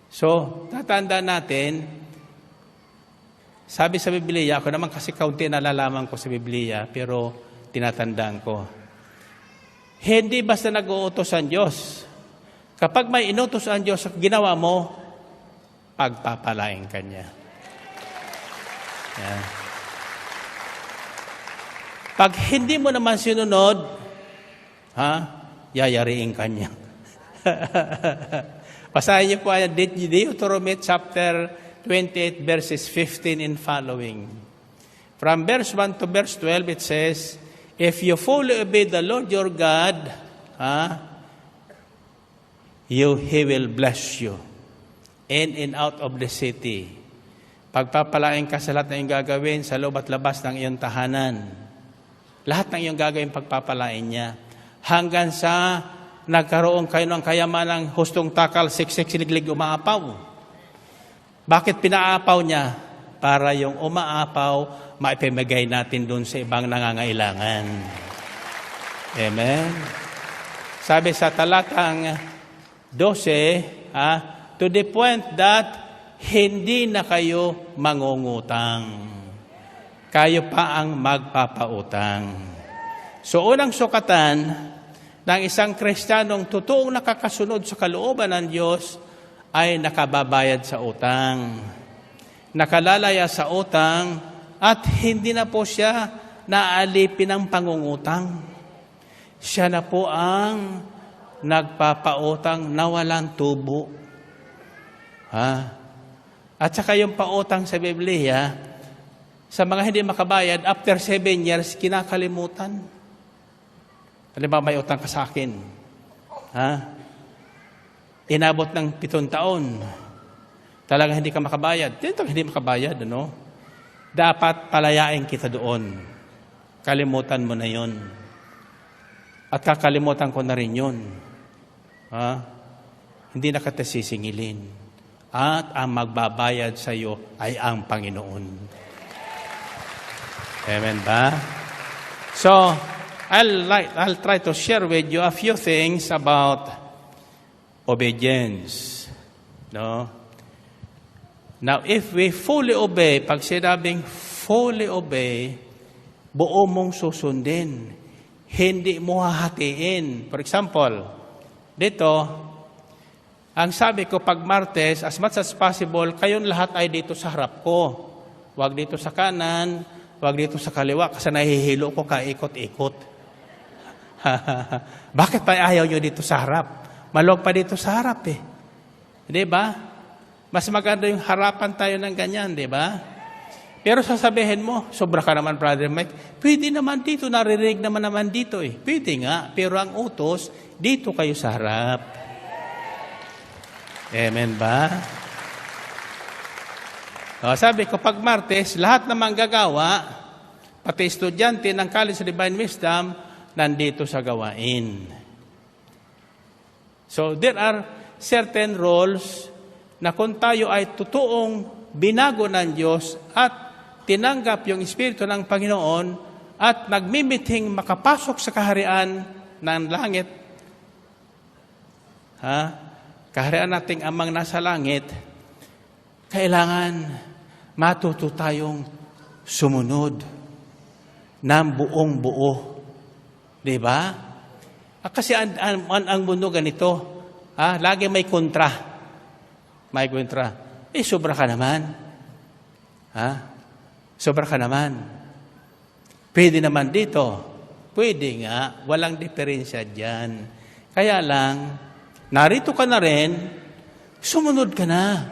So, tatanda natin, sabi sa Biblia, ako naman kasi kaunti nalalaman ko sa Biblia, pero tinatandaan ko. Hindi basta nag-uutos ang Diyos. Kapag may inutos ang Diyos sa ginawa mo, pagpapalain ka niya. Yeah. Pag hindi mo naman sinunod, yayariin ka niya. Basahin niyo po ay Deuteronomy chapter 28 verses 15 and following. From verse 1 to verse 12 it says, if you fully obey the Lord your God, He will bless you in and out of the city. Pagpapalain ka sa lahat ng iyong gagawin sa loob at labas ng iyong tahanan. Lahat ng iyong gagawin pagpapalain niya. Hanggang sa nagkaroon kayo ng kayamanang hustong takal, siksik, siliglig, umaapaw. Bakit pinaapaw niya? Para yung umaapaw, maipamigay natin doon sa ibang nangangailangan. Amen? Sabi sa talatang 12, to the point that hindi na kayo mangungutang. Kayo pa ang magpapautang. So unang sukatan ng isang Kristiyanong totoong nakakasunod sa kalooban ng Diyos ay nakababayad sa utang. Nakalalaya sa utang at hindi na po siya naalipin ng pangungutang. Siya na po ang nagpapautang na walang tubo. At saka yung pautang sa Biblia, sa mga hindi makabayad, after 7 years, kinakalimutan. Halimbawa, may utang ka sa akin. Inabot ng 7 taon. Talagang hindi ka makabayad. Hindi makabayad, ano? Dapat palayain kita doon. Kalimutan mo na yon. At kakalimutan ko na rin yun. Hindi na kita sisingilin. At ang magbabayad sa iyo ay ang Panginoon. Amen ba? So, I'll try to share with you a few things about obedience. No? Now, if we fully obey, pag sinabing fully obey, buo mong susundin. Hindi mo hahatiin. For example, dito, ang sabi ko pag Martes, as much as possible, kayong lahat ay dito sa harap ko. Huwag dito sa kanan, huwag dito sa kaliwa, kasi nahihilo ko kaikot-ikot. Bakit pa ayaw nyo dito sa harap? Maluwag pa dito sa harap eh. Di ba? Mas maganda yung harapan tayo ng ganyan, di ba? Pero sasabihin mo, sobra ka naman, Brother Mike, pwede naman dito, naririnig naman dito eh. Pwede nga, pero ang utos, dito kayo sa harap. Amen ba? Sabi ko, pag Martes, lahat na manggagawa, pati estudyante ng College of Divine Wisdom, nandito sa gawain. So, there are certain roles na kung tayo ay totoong binago ng Diyos at tinanggap yung Espiritu ng Panginoon at nagmimiting makapasok sa kaharian ng langit, kaharian nating amang nasa langit, kailangan matuto tayong sumunod ng buong buo. Di ba? Kasi ang mundo ganito, lagi may kontra. May kontra. Sobra ka naman. Sobra ka naman. Pwede naman dito. Pwede nga. Walang diferensya dyan. Kaya lang, narito ka na rin, sumunod ka na.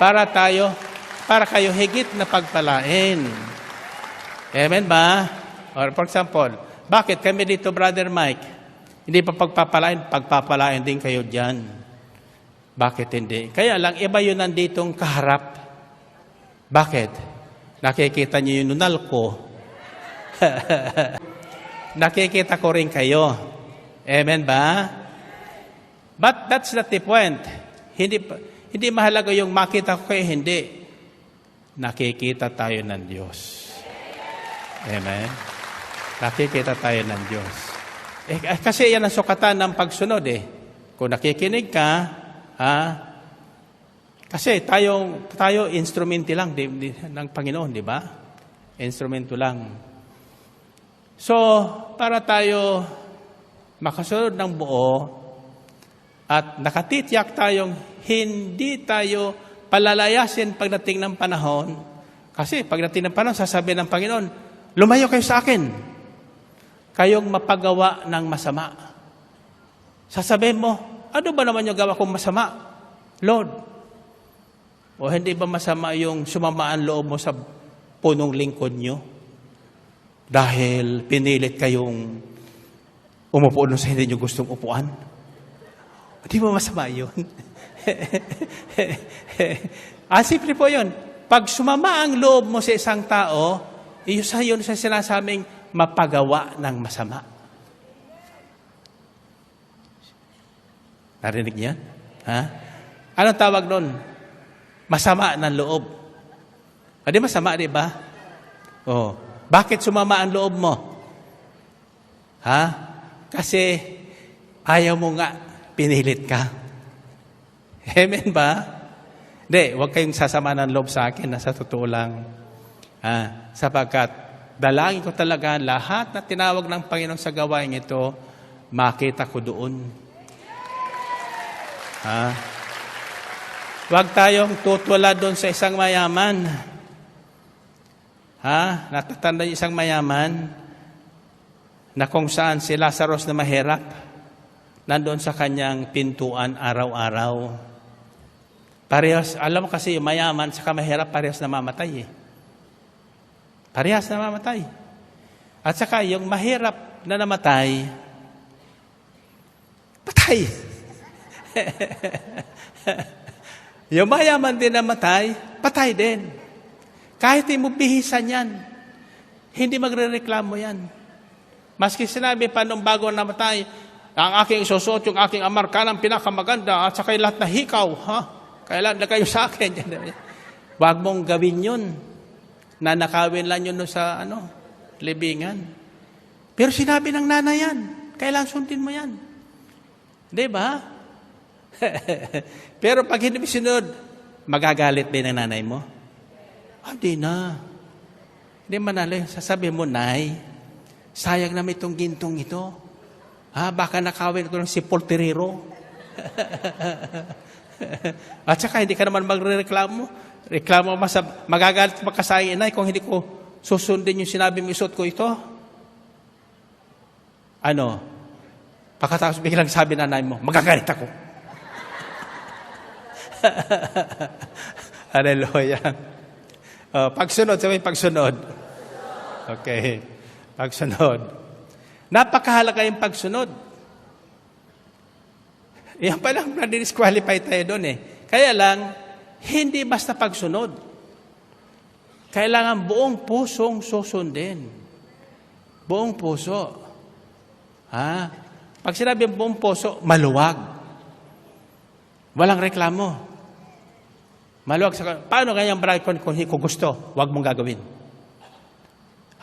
Para kayo higit na pagpalain. Amen ba? Or for example, bakit kami dito, Brother Mike, hindi pa pagpapalain din kayo dyan? Bakit hindi? Kaya lang, iba yun nanditong kaharap. Bakit? Nakikita niyo yung nunal ko. Nakikita ko rin kayo. Amen ba? But that's not the point. Hindi mahalaga yung makita ko kayo, hindi. Nakikita tayo ng Diyos. Amen? Nakikita tayo ng Diyos. Kasi yan ang sukatan ng pagsunod Kung nakikinig ka, kasi tayo instrumento lang ng Panginoon, di ba? Instrumento lang. So, para tayo makasunod ng buo at nakatitiyak tayong hindi tayo palalayasin pagdating ng panahon, kasi pagdating ng panahon, sasabihin ng Panginoon, lumayo kayo sa akin, kayong mapagawa ng masama. Sasabihin mo, ano ba naman yung gawa kong masama? Lord, o hindi ba masama yung sumamaan loob mo sa punong lingkod nyo? Dahil pinilit kayong umupo sa hindi nyo gustong upuan? Hindi ba masama yun? Simple po yun. Pag sumama ang loob mo sa isang tao, yun sa sinasabing mapagawa ng masama. Narinig niyan? Anong tawag nun? Masama ng loob. Di masama, di ba? Bakit sumama ang loob mo? Kasi ayaw mo nga, pinilit ka. Amen ba? Hindi, huwag kayong sasama ng loob sa akin, sa totoo lang. Sapagkat dalangin ko talaga lahat na tinawag ng Panginoon sa gawain ito, makita ko doon. Huwag tayong tutula doon sa isang mayaman. Natatanda yung isang mayaman na kung saan si Lazarus na mahirap, nandoon sa kanyang pintuan araw-araw. Parehas, alam mo kasi yung mayaman sa mahirap, parehas na mamatay Parehas na mamatay. At saka yung mahirap na namatay, patay. Yung mayaman din namatay, patay din. Kahit mo bihisan yan, hindi magre-reklamo yan. Maski sinabi pa nung bago namatay, ang aking isusuot, yung aking amarkanang pinakamaganda, at saka lahat na hikaw, kailan na kayo sa akin. Huwag mong gawin yun. Nanakawin lang yun sa libingan. Pero sinabi ng nanay yan, kailan sundin mo yan. Di ba? Pero pag hindi mo sinunod, magagalit din ng nanay mo? Di na. Hindi manalo. Sasabi mo, Nay, sayang naman itong gintong ito. Baka nakawin ko ng si Polterero. At saka hindi ka naman magre-reklamo. Reklamo magagalit makasayang inay kung hindi ko susundin yung sinabi mo, isuot ko ito. Pagkatapos biglang sabi nanay mo, magagalit ako. Hallelujah. Pagsunod, sabi pagsunod. Okay. Pagsunod. Napakahalaga yung pagsunod. Yan pa lang, na-disqualify tayo doon Kaya lang, hindi basta pagsunod. Kailangan buong pusong susundin. Buong puso. Pag sinabi buong puso, maluwag. Walang reklamo. Maluwag sa... Paano kanyang kung hindi ko gusto, huwag mong gagawin.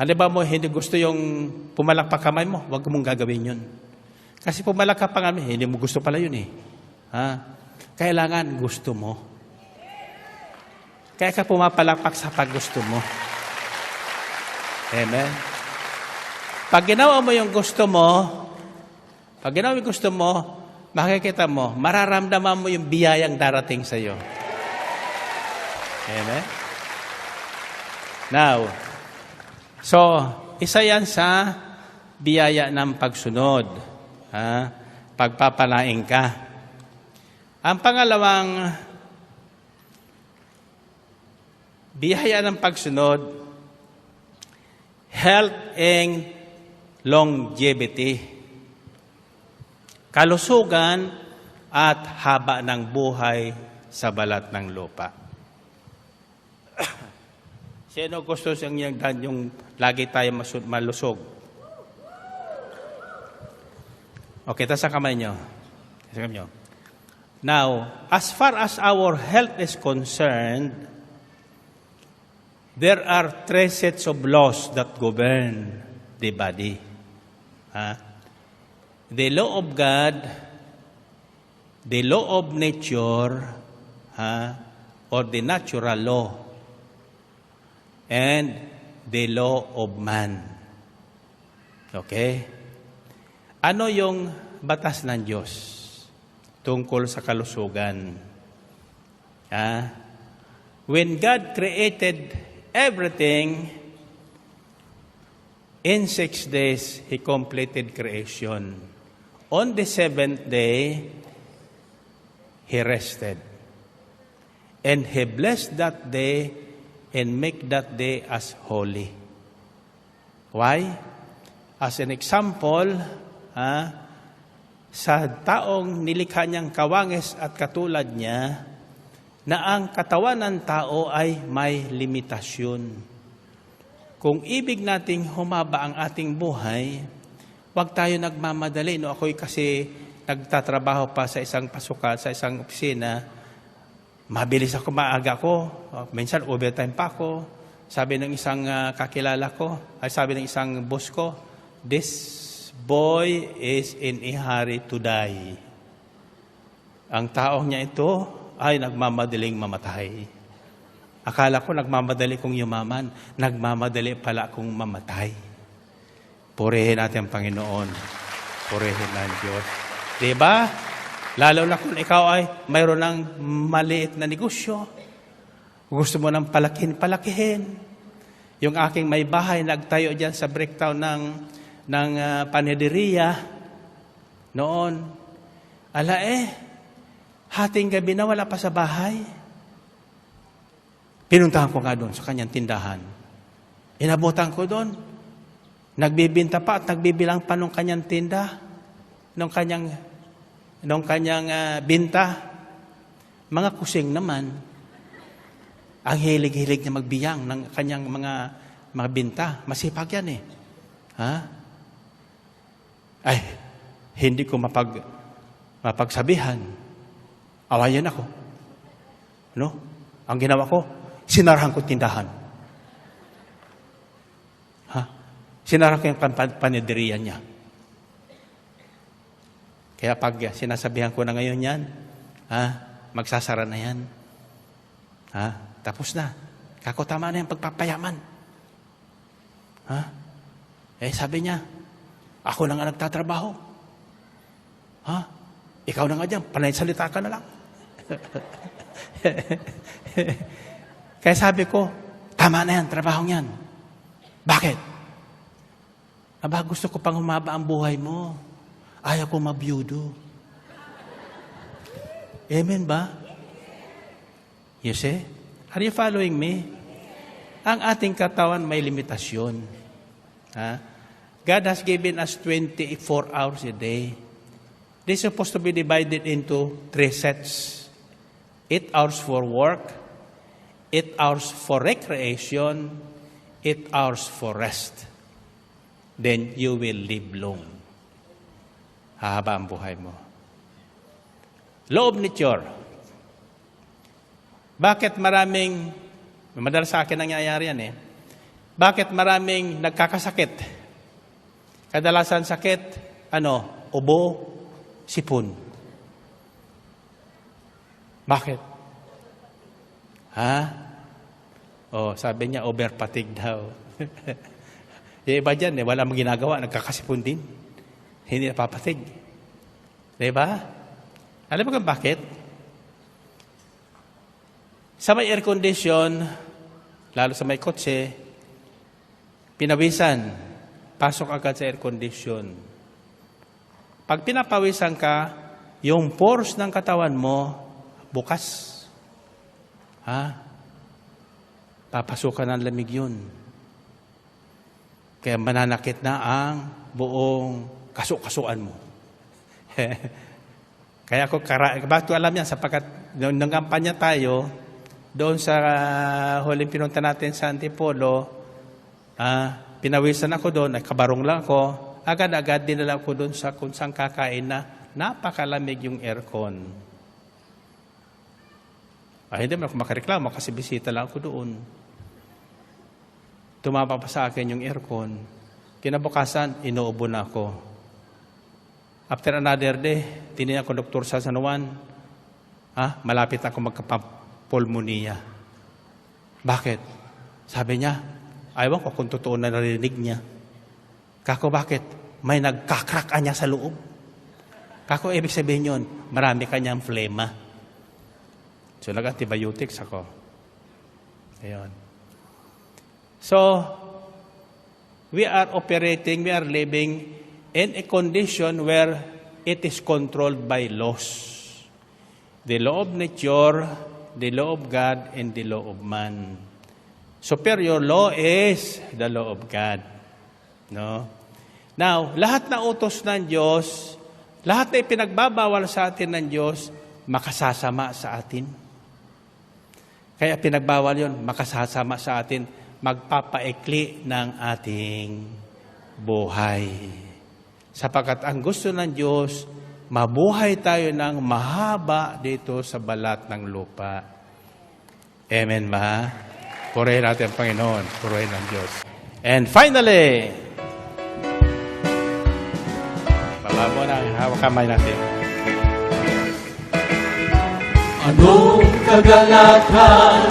Halimbawa mo, hindi gusto yung pumalakpak kamay mo, huwag mong gagawin yun. Kasi pumalakpak kamay, hindi mo gusto pala yun Kailangan gusto mo. Kaya ka pumapalakpak sa paggusto mo. Amen? Pag ginawa mo yung gusto mo, makikita mo, mararamdaman mo yung biyayang darating sa iyo. Amen? Now, so, isa yan sa biyaya ng pagsunod. Pagpapalain ka. Ang pangalawang biyaya ng pagsunod, health and longevity. Kalusugan at haba ng buhay sa balat ng lupa. Sino gusto siyang yung lagi tayo malusog? Okay, taas ang kamay nyo. Now, as far as our health is concerned, there are three sets of laws that govern the body. The law of God, the law of nature, or the natural law, and the law of man. Okay? Ano yung batas ng Diyos tungkol sa kalusugan? When God created everything, in 6 days, He completed creation. On the 7th day, He rested. And He blessed that day and make that day as holy. Why? As an example, sa taong nilikha niyang kawangis at katulad niya, na ang katawan ng tao ay may limitasyon. Kung ibig nating humaba ang ating buhay, huwag tayo nagmamadali. No, ako'y kasi nagtatrabaho pa sa isang pasukan, sa isang opisina, mabilis ako, maaga ko. Minsan overtime pa ako. Sabi ng isang kakilala ko, sabi ng isang boss ko, this boy is in a hurry to die. Ang taong niya ito ay nagmamadaling mamatay. Akala ko nagmamadali kong yumaman, nagmamadali pala akong mamatay. Purihin natin ang Panginoon. Purihin ng Diyos. Diba? Lalo na kung ikaw ay mayroon ng maliit na negosyo. Gusto mo nang palakihin. Yung aking may bahay, nagtayo dyan sa breakdown ng panederiya noon. Hating gabi na wala pa sa bahay. Pinuntahan ko nga doon sa kanyang tindahan. Inabutan ko doon. Nagbibinta pa at nagbibilang pa nung kanyang tinda. Nung kanyang binta. Mga kusing naman. Ang hilig-hilig niya magbiyang ng kanyang mga binta. Masipag yan eh. Ay, hindi ko mapagsabihan. Awayan ako. No? Ang ginawa ko, sinarahan ko tindahan. Sinarahan ko yung panederiya niya. Kaya pag sinasabihan ko na ngayon yan, magsasara na yan. Tapos na. Kako, tama na yung pagpapayaman. Sabi niya, ako na nga nagtatrabaho. Ikaw na nga dyan, panay salita ka na lang. Kaya sabi ko, tama na yan, trabahong yan. Bakit? Gusto ko pang humaba ang buhay mo. Ayaw ko mabiyudo. Amen ba? You see? Are you following me? Ang ating katawan may limitasyon. God has given us 24 hours a day. This is supposed to be divided into 3 sets. 8 hours for work, 8 hours for recreation, 8 hours for rest. Then you will live long. Hahaba ang buhay mo. Law of nature. Bakit madalas sa akin nangyayari yan eh. Bakit maraming nagkakasakit? Kadalasan sakit, ubo, sipon. Bakit? Oh, sabi niya, over-fatigue daw. Yung iba dyan, wala mong ginagawa, nagkakasipon din. Hindi napapatig. Diba? Alam mo kung bakit? Sa may air condition, lalo sa may kotse, pinawisan, pasok agad sa air condition. Pag pinapawisan ka, yung pores ng katawan mo, bukas. Papasukan ng lamig yun. Kaya mananakit na ang buong kaso-kasuan mo. Kaya ako, bakit ko alam yan? Sapagkat nung nangampanya tayo, doon sa huling pinunta natin sa Antipolo, pinawisan ako doon, kabarong lang ako, agad-agad dinala ko doon sa kung saan kakain na napakalamig yung aircon. Hindi mo ako makareklamo kasi bisita lang ako doon. Tumapa pa sa akin yung aircon. Kinabukasan, inuubo na ako. After another day, tinignan ko Dr. sa San Juan, malapit ako magkapulmonia. Bakit? Sabi niya, ayaw ko kung totoo na narinig niya. Kako, bakit? May nagkakrak niya sa loob. Kako, ibig sabihin yun, marami kanyang flema. So, nag-antibiotics ako. Ayun. So, we are living in a condition where it is controlled by laws. The law of nature, the law of God, and the law of man. Superior law is the law of God. No? Now, lahat na utos ng Diyos, lahat na ipinagbabawal sa atin ng Diyos, makasasama sa atin. Kaya pinagbawal yun, makasasama sa atin, magpapaikli ng ating buhay. Sapagkat ang gusto ng Diyos, mabuhay tayo ng mahaba dito sa balat ng lupa. Amen ba? Purihin natin ang Panginoon. Purihin ang Diyos. And finally, baba mo na, hawak kamay natin. Anong kagalakan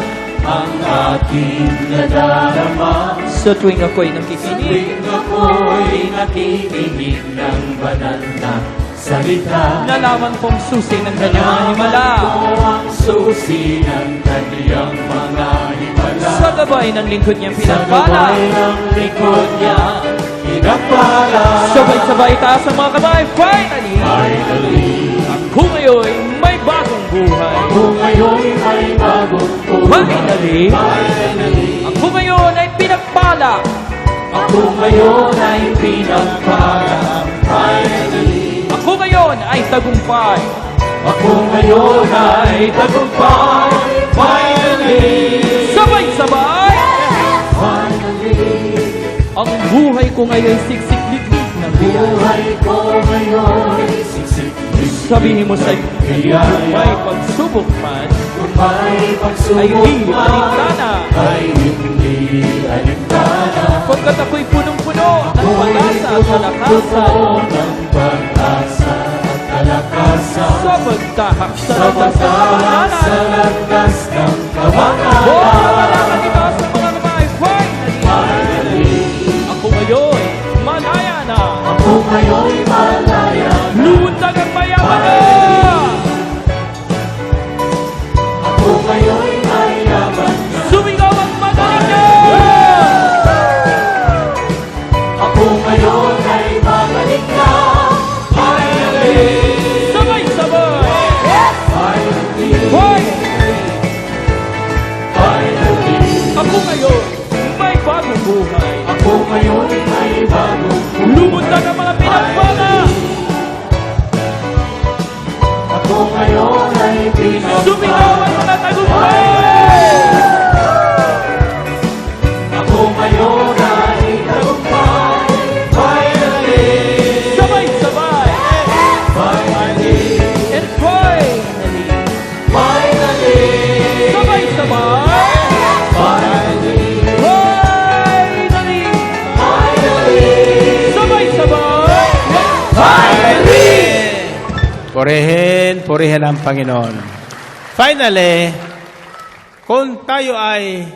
ang aking nadarama Sa tuwing ako'y nakikinig, tuwing ako'y nakikinig ng banal na salita? nalaman kong susi ng kanyang Nalaman himala. ko ang susi ng kaniyang mga himala. Sa gabay ng lingkod niyang Sa pinagpala. gabay ng likod niya, pinagpala. Sabay-sabay taas ang mga kamay. Finally, Finally, ako ngayon may bagong buhay. ako ngayon ay bagong buhay. Finally, Finally, ako ngayon ay pinagpala. ako ngayon ay pinagpala. Finally, Ako ngayon ay tagumpay. ako ngayon ay tagumpay. Finally, Sabay-sabay, finally, ang buhay ko ngayon siksik-liklik ng biyaya. buhay ko ngayon siksik. Sabihin mo sa Biyaya. may pagsubok man, Kung may ay pagsubok di man, alintana. ay hindi alintana. Pagkat ako'y punong-puno ng pag-asa at kalakasan. ng pag-asa at kalakasan. Sa pagtahak sa Sa landas ng pagtahak sa kabanalan. landas ng Oh, kabanalan. malakad itaas sa mga kamay. Finally, Finally, ako ngayon malaya na. ako ngayon malaya. Luntag ang mayaman na. Ako ngayon ay yaman na. Sumigaw ang magaling na. Ako ngayon ay magaling na. Finally, Sabay-sabay. finally, Finally, finally, ako ngayon may bagong buhay. ako ngayon ay bagong buhay. Lumuntag ang mga pinagpala. Ako ngayon ay Sumigaw ang mga tagumpay. Ako ngayon ay tagumpay. Finally, Sabay-sabay. finally, And finally, finally, sabay-sabay. finally, Finally, finally, sabay-sabay. finally. Purihin ang Panginoon. Finally, kung tayo ay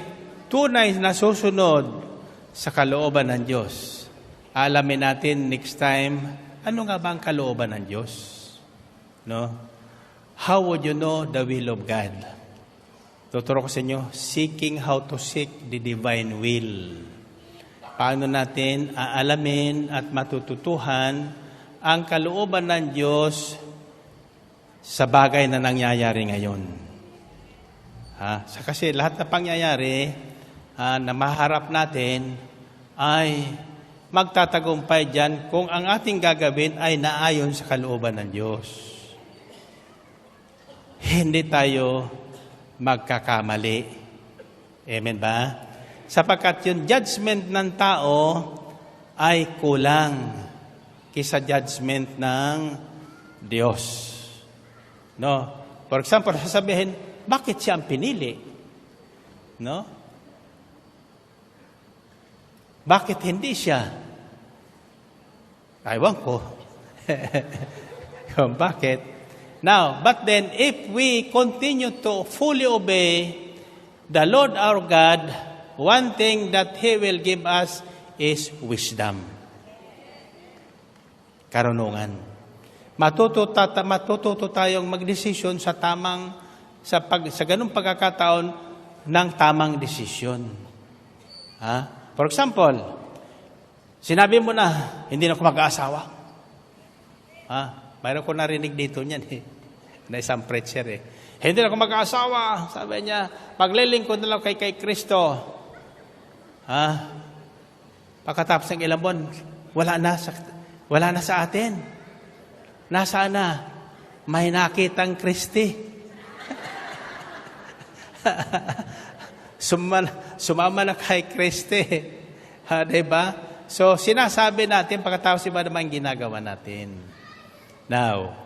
tunay na susunod sa kalooban ng Diyos. Alamin natin next time, ano nga ba ang kalooban ng Diyos? No? How would you know the will of God? Tuturo ko sa inyo, seeking how to seek the divine will. Paano natin aalamin at matututuhan ang kalooban ng Diyos sa bagay na nangyayari ngayon. Kasi lahat na pangyayari na maharap natin ay magtatagumpay dyan kung ang ating gagawin ay naayon sa kalooban ng Diyos. Hindi tayo magkakamali. Amen ba? Sapagkat yung judgment ng tao ay kulang kaysa judgment ng Diyos. No? For example, sasabihin, bakit siya ang pinili? No? Bakit hindi siya? Aywan ko. Kung bakit? Now, but then, if we continue to fully obey the Lord our God, one thing that He will give us is wisdom. Karunungan. Matututo tayong magdesisyon sa ganung pagkakataon ng tamang desisyon. For example, sinabi mo na, hindi na ako mag-aasawa. Mayroon ko narinig dito niyan na isang preacher Hindi na ako mag-aasawa. Sabi niya, paglilingkod na lang kay Kristo. Pagkatapos ng ilang buwan, wala na sa atin. Nasaan na? May nakitang Kristi. Sumama na kay Kristi. Diba? So, sinasabi natin, pagkatapos iba naman ginagawa natin. Now,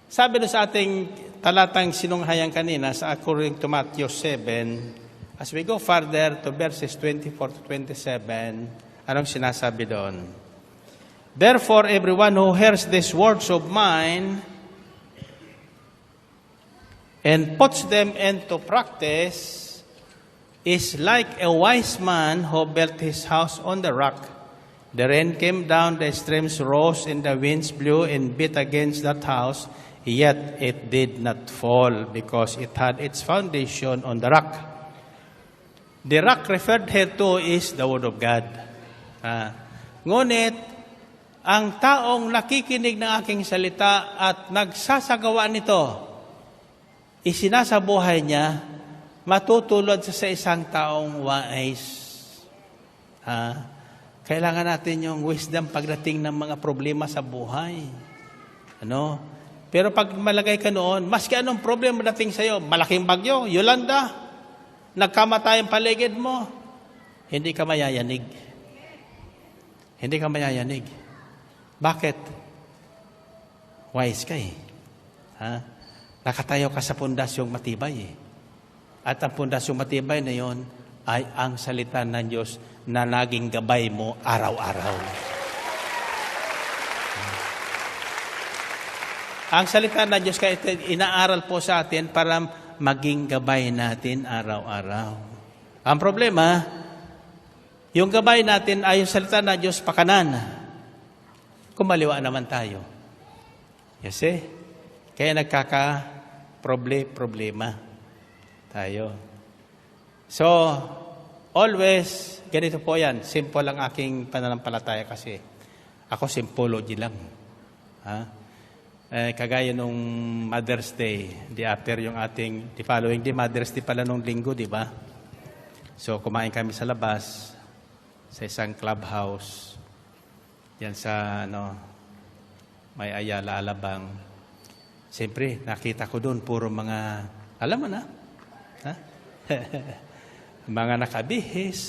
sabi na sa ating talatang sinunghayan kanina sa according to Matthew 7, as we go further to verses 24 to 27, anong sinasabi doon? Therefore, everyone who hears these words of mine and puts them into practice is like a wise man who built his house on the rock. The rain came down, the streams rose, and the winds blew and beat against that house, yet it did not fall because it had its foundation on the rock. The rock referred here to is the Word of God. Ngunit, ang taong nakikinig ng aking salita at nagsasagawa nito, isinasabuhay niya, matutulad sa isang taong wise. Kailangan natin yung wisdom pagdating ng mga problema sa buhay. Pero pag malagay ka noon, maski anong problema dating sa'yo, malaking bagyo, Yolanda, nagkamatay ang paligid mo, hindi ka mayayanig. Hindi ka mayayanig. Bakit? Wise ka Nakatayo ka sa pundasyong matibay At ang pundasyong matibay na yon ay ang salita ng Diyos na naging gabay mo araw-araw. Ang salita ng Diyos kaya inaaral po sa atin para maging gabay natin araw-araw. Ang problema, yung gabay natin ay yung salita ng Diyos pakanan. Kumaliwa naman tayo. Yes Kaya nagkaka-problema tayo. So, always, ganito po yan. Simple ang aking pananampalataya kasi. Ako sympology lang. Kagaya nung Mother's Day, di following day, Mother's Day pala nung linggo, di ba? So, kumain kami sa labas, sa isang clubhouse, yan sa, may Ayala, Alabang. Siyempre, nakita ko doon, puro mga, alam mo na, mga nakabihis,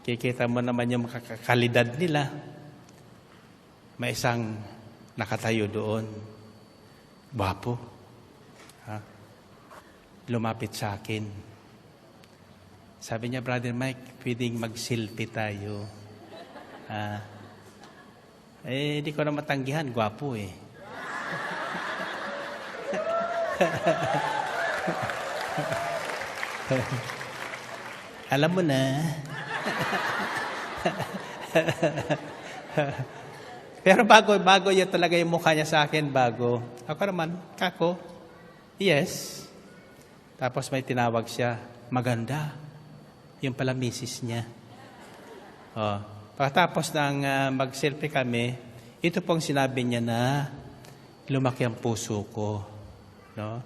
kikita mo naman yung kalidad nila. May isang nakatayo doon. Gwapo. Lumapit sa akin. Sabi niya, Brother Mike, pwedeng mag-selfie tayo. Di ko na matanggihan. Gwapo Alam mo na. Pero bago yun talaga yung mukha niya sa akin, bago. Ako naman, kako, yes. Tapos may tinawag siya, maganda. Yung pala misis niya. Oh. Pagkatapos ng mag-selfie kami, ito pong sinabi niya na lumaki ang puso ko. No?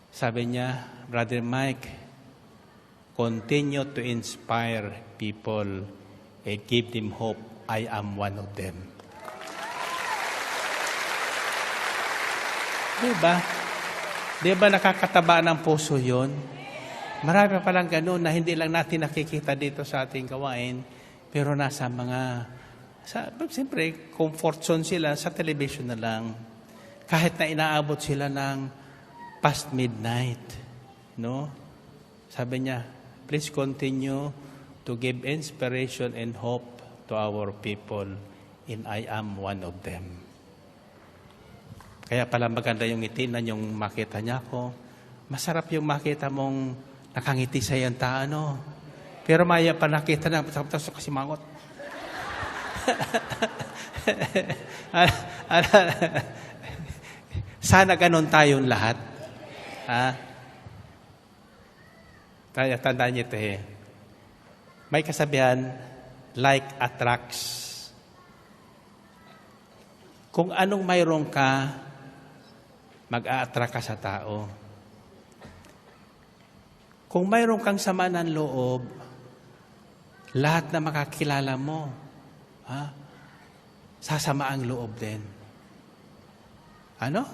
Sabi niya, Brother Mike, continue to inspire people and give them hope. I am one of them. Diba nakakataba ng puso yun? Marami pa palang ganun na hindi lang natin nakikita dito sa ating gawain, pero nasa siyempre, comfort zone sila sa television na lang. Kahit na inaabot sila ng past midnight. No? Sabi niya, please continue to give inspiration and hope to our people, and I am one of them. Kaya pala maganda yung ngiti na yung makita niya ako. Masarap yung makita mong nakangiti sa iyong tao, pero maya pa nakita na, tapos kasi mangot. Sana ganun tayong lahat. Kaya tandaan niyo ito May kasabihan, like attracts. Kung anong mayroon ka, mag-a-attract ka sa tao. Kung mayroon kang sama ng loob, lahat na makakilala mo, sasama ang loob din. Ano?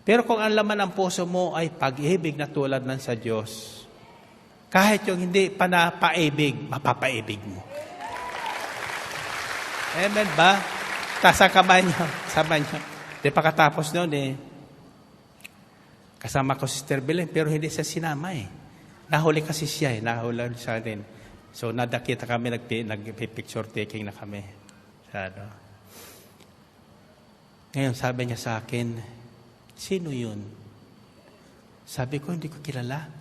Pero kung ang laman ng puso mo ay pag-ibig na tulad ng sa Diyos, kahit yung hindi pa napaibig, mapapaibig mo. Amen ba? Tasa kamay niyo. Sama niyo. Di pagkatapos noon kasama ko si Sister Belen, pero hindi siya sinama Nahuli kasi siya nahuli sa atin. So nadakita kami, nagpipicture taking na kami. Ngayon sabi niya sa akin, sino yun? Sabi ko, hindi ko kilala.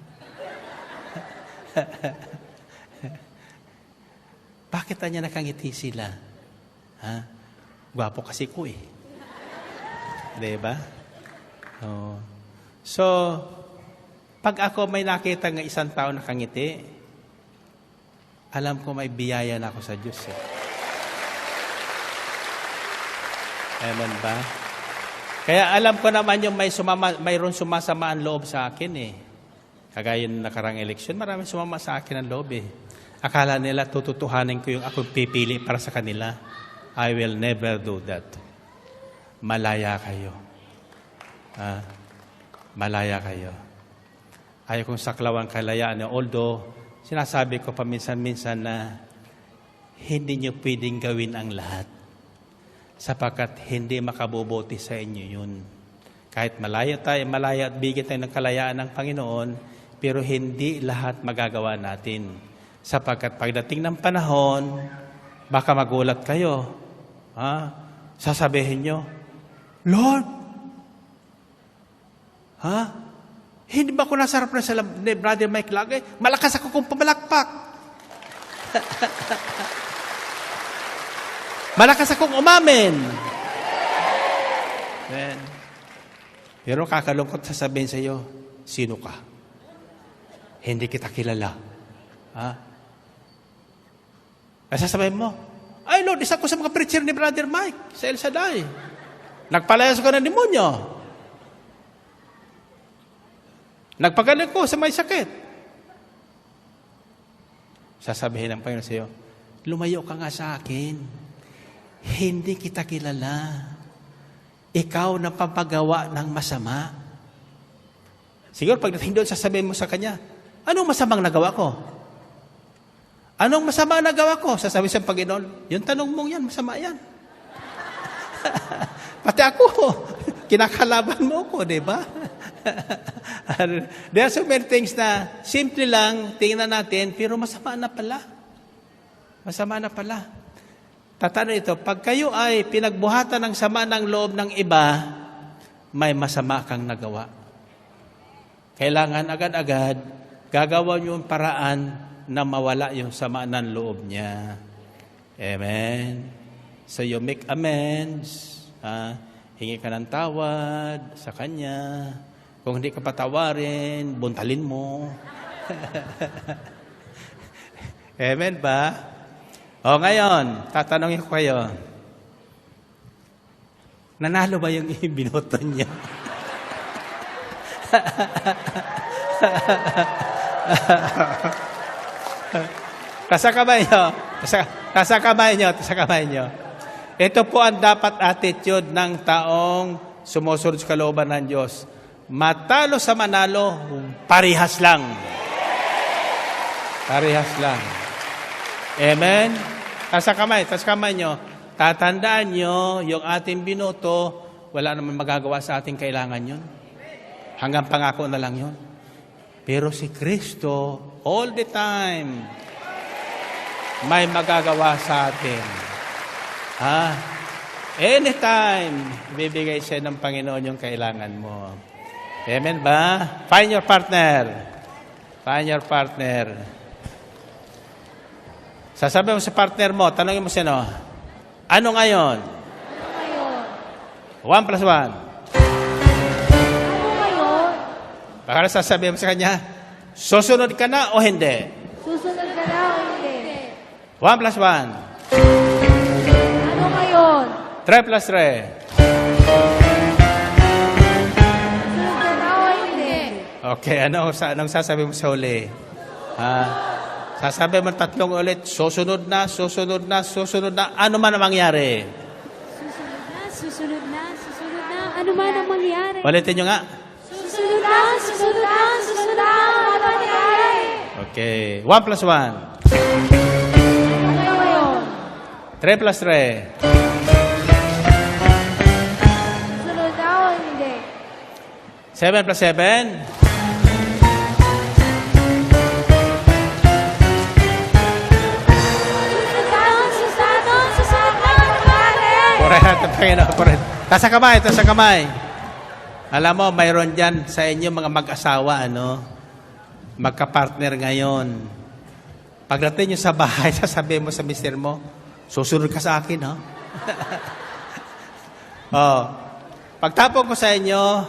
Bakit niya nakangiti sila? Gwapo kasi ko Diba? Oh. So, pag ako may nakita ng isang tao nakangiti, alam ko may biyaya na ako sa Diyos Amen ba? Kaya alam ko naman yung mayroon sumasama ang loob sa akin Kagaya ng nakarang eleksyon, maraming sumama sa akin ang loob Akala nila tututuhanin ko yung ako pipili para sa kanila. I will never do that. Malaya kayo. Malaya kayo. Ayaw kong saklawang kalayaan. Although, sinasabi ko paminsan-minsan na hindi nyo pwedeng gawin ang lahat. Sapagkat hindi makabubuti sa inyo yun. Kahit malaya at bigyan tayo ng kalayaan ng Panginoon, pero hindi lahat magagawa natin. Sapagkat pagdating ng panahon, baka magulat kayo. Sasabihin nyo, Lord, hindi ba ako nasarap na sa ni Brother Mike lagi? Malakas ako kung pamalakpak. Malakas akong umamin. Pero kakalungkot sasabihin sa iyo, sino ka? Hindi kita kilala. Sasabihin mo, ay Lord, isa ko sa mga preacher ni Brother Mike sa El Shaddai. Nagpalayas ko ng demonyo. Nagpagaling ko sa may sakit. Sasabihin ng Panginoon sa iyo, lumayo ka nga sa akin. Hindi kita kilala. Ikaw na pampagawa ng masama. Siguro pagdating doon, sasabihin mo sa kanya, anong masamang nagawa ko? Anong masama nagawa ko? Sasabihin sa Panginoon, yung tanong mong yan, masama yan. Pati ako, kinakalaban mo ko, di ba? There are so many things na simple lang, tingnan natin, pero masama na pala. Masama na pala. Tatano ito, pag kayo ay pinagbuhatan ng sama ng loob ng iba, may masama kang nagawa. Kailangan agad-agad gagawa niyo yung paraan na mawala yung sama ng loob niya. Amen? So you make amends, hingi ka ng tawad sa kanya. Kung hindi ka patawarin, buntalin mo. Amen ba? O ngayon, tatanungin ko kayo, nanalo ba yung binoto niya? Nasa kamay nyo. Ito po ang dapat attitude ng taong sumusunod sa kalooban ng Diyos. Matalo sa manalo, parihas lang. Parihas lang. Amen? Nasa kamay nyo. Tatandaan nyo, yung ating binoto, wala naman magagawa sa ating kailangan yun. Hanggang pangako na lang yun. Pero si Kristo, all the time, may magagawa sa atin. Anytime, bibigay siya ng Panginoon yung kailangan mo. Amen ba? Find your partner. Find your partner. Sasabi mo sa partner mo, tanongin mo sino, ano ngayon? 1 plus 1. Ano ngayon? Baka sasabihin mo sa kanya, susunod ka na o hindi? Susunod ka na o hindi? 1 plus 1. Ano ngayon? 3 plus 3. Susunod ka na o hindi? Okay, anong sasabihin mo sa huli? Sasabihin mo 3 ulit, susunod na. Ano man ang mangyari? Susunod na. Ano man ang mangyari? Ulitin nyo nga. Susunod na. Ano man mangyari? Okay, 1 plus 1. Ano ngayon? 3 plus 3. Susunod na o hindi? 7 plus 7. Susunod na ang mangyari? Correct. Tasa kamay. Alam mo, mayroon dyan sa inyo mga mag-asawa, magka-partner ngayon. Pagdating nyo sa bahay, sasabihin mo sa mister mo, susunod ka sa akin, Pagtapon ko sa inyo,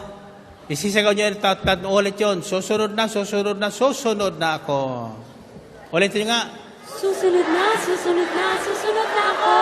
isisigaw nyo ulit yun, susunod na ako. Ulitin nyo nga. Susunod na ako.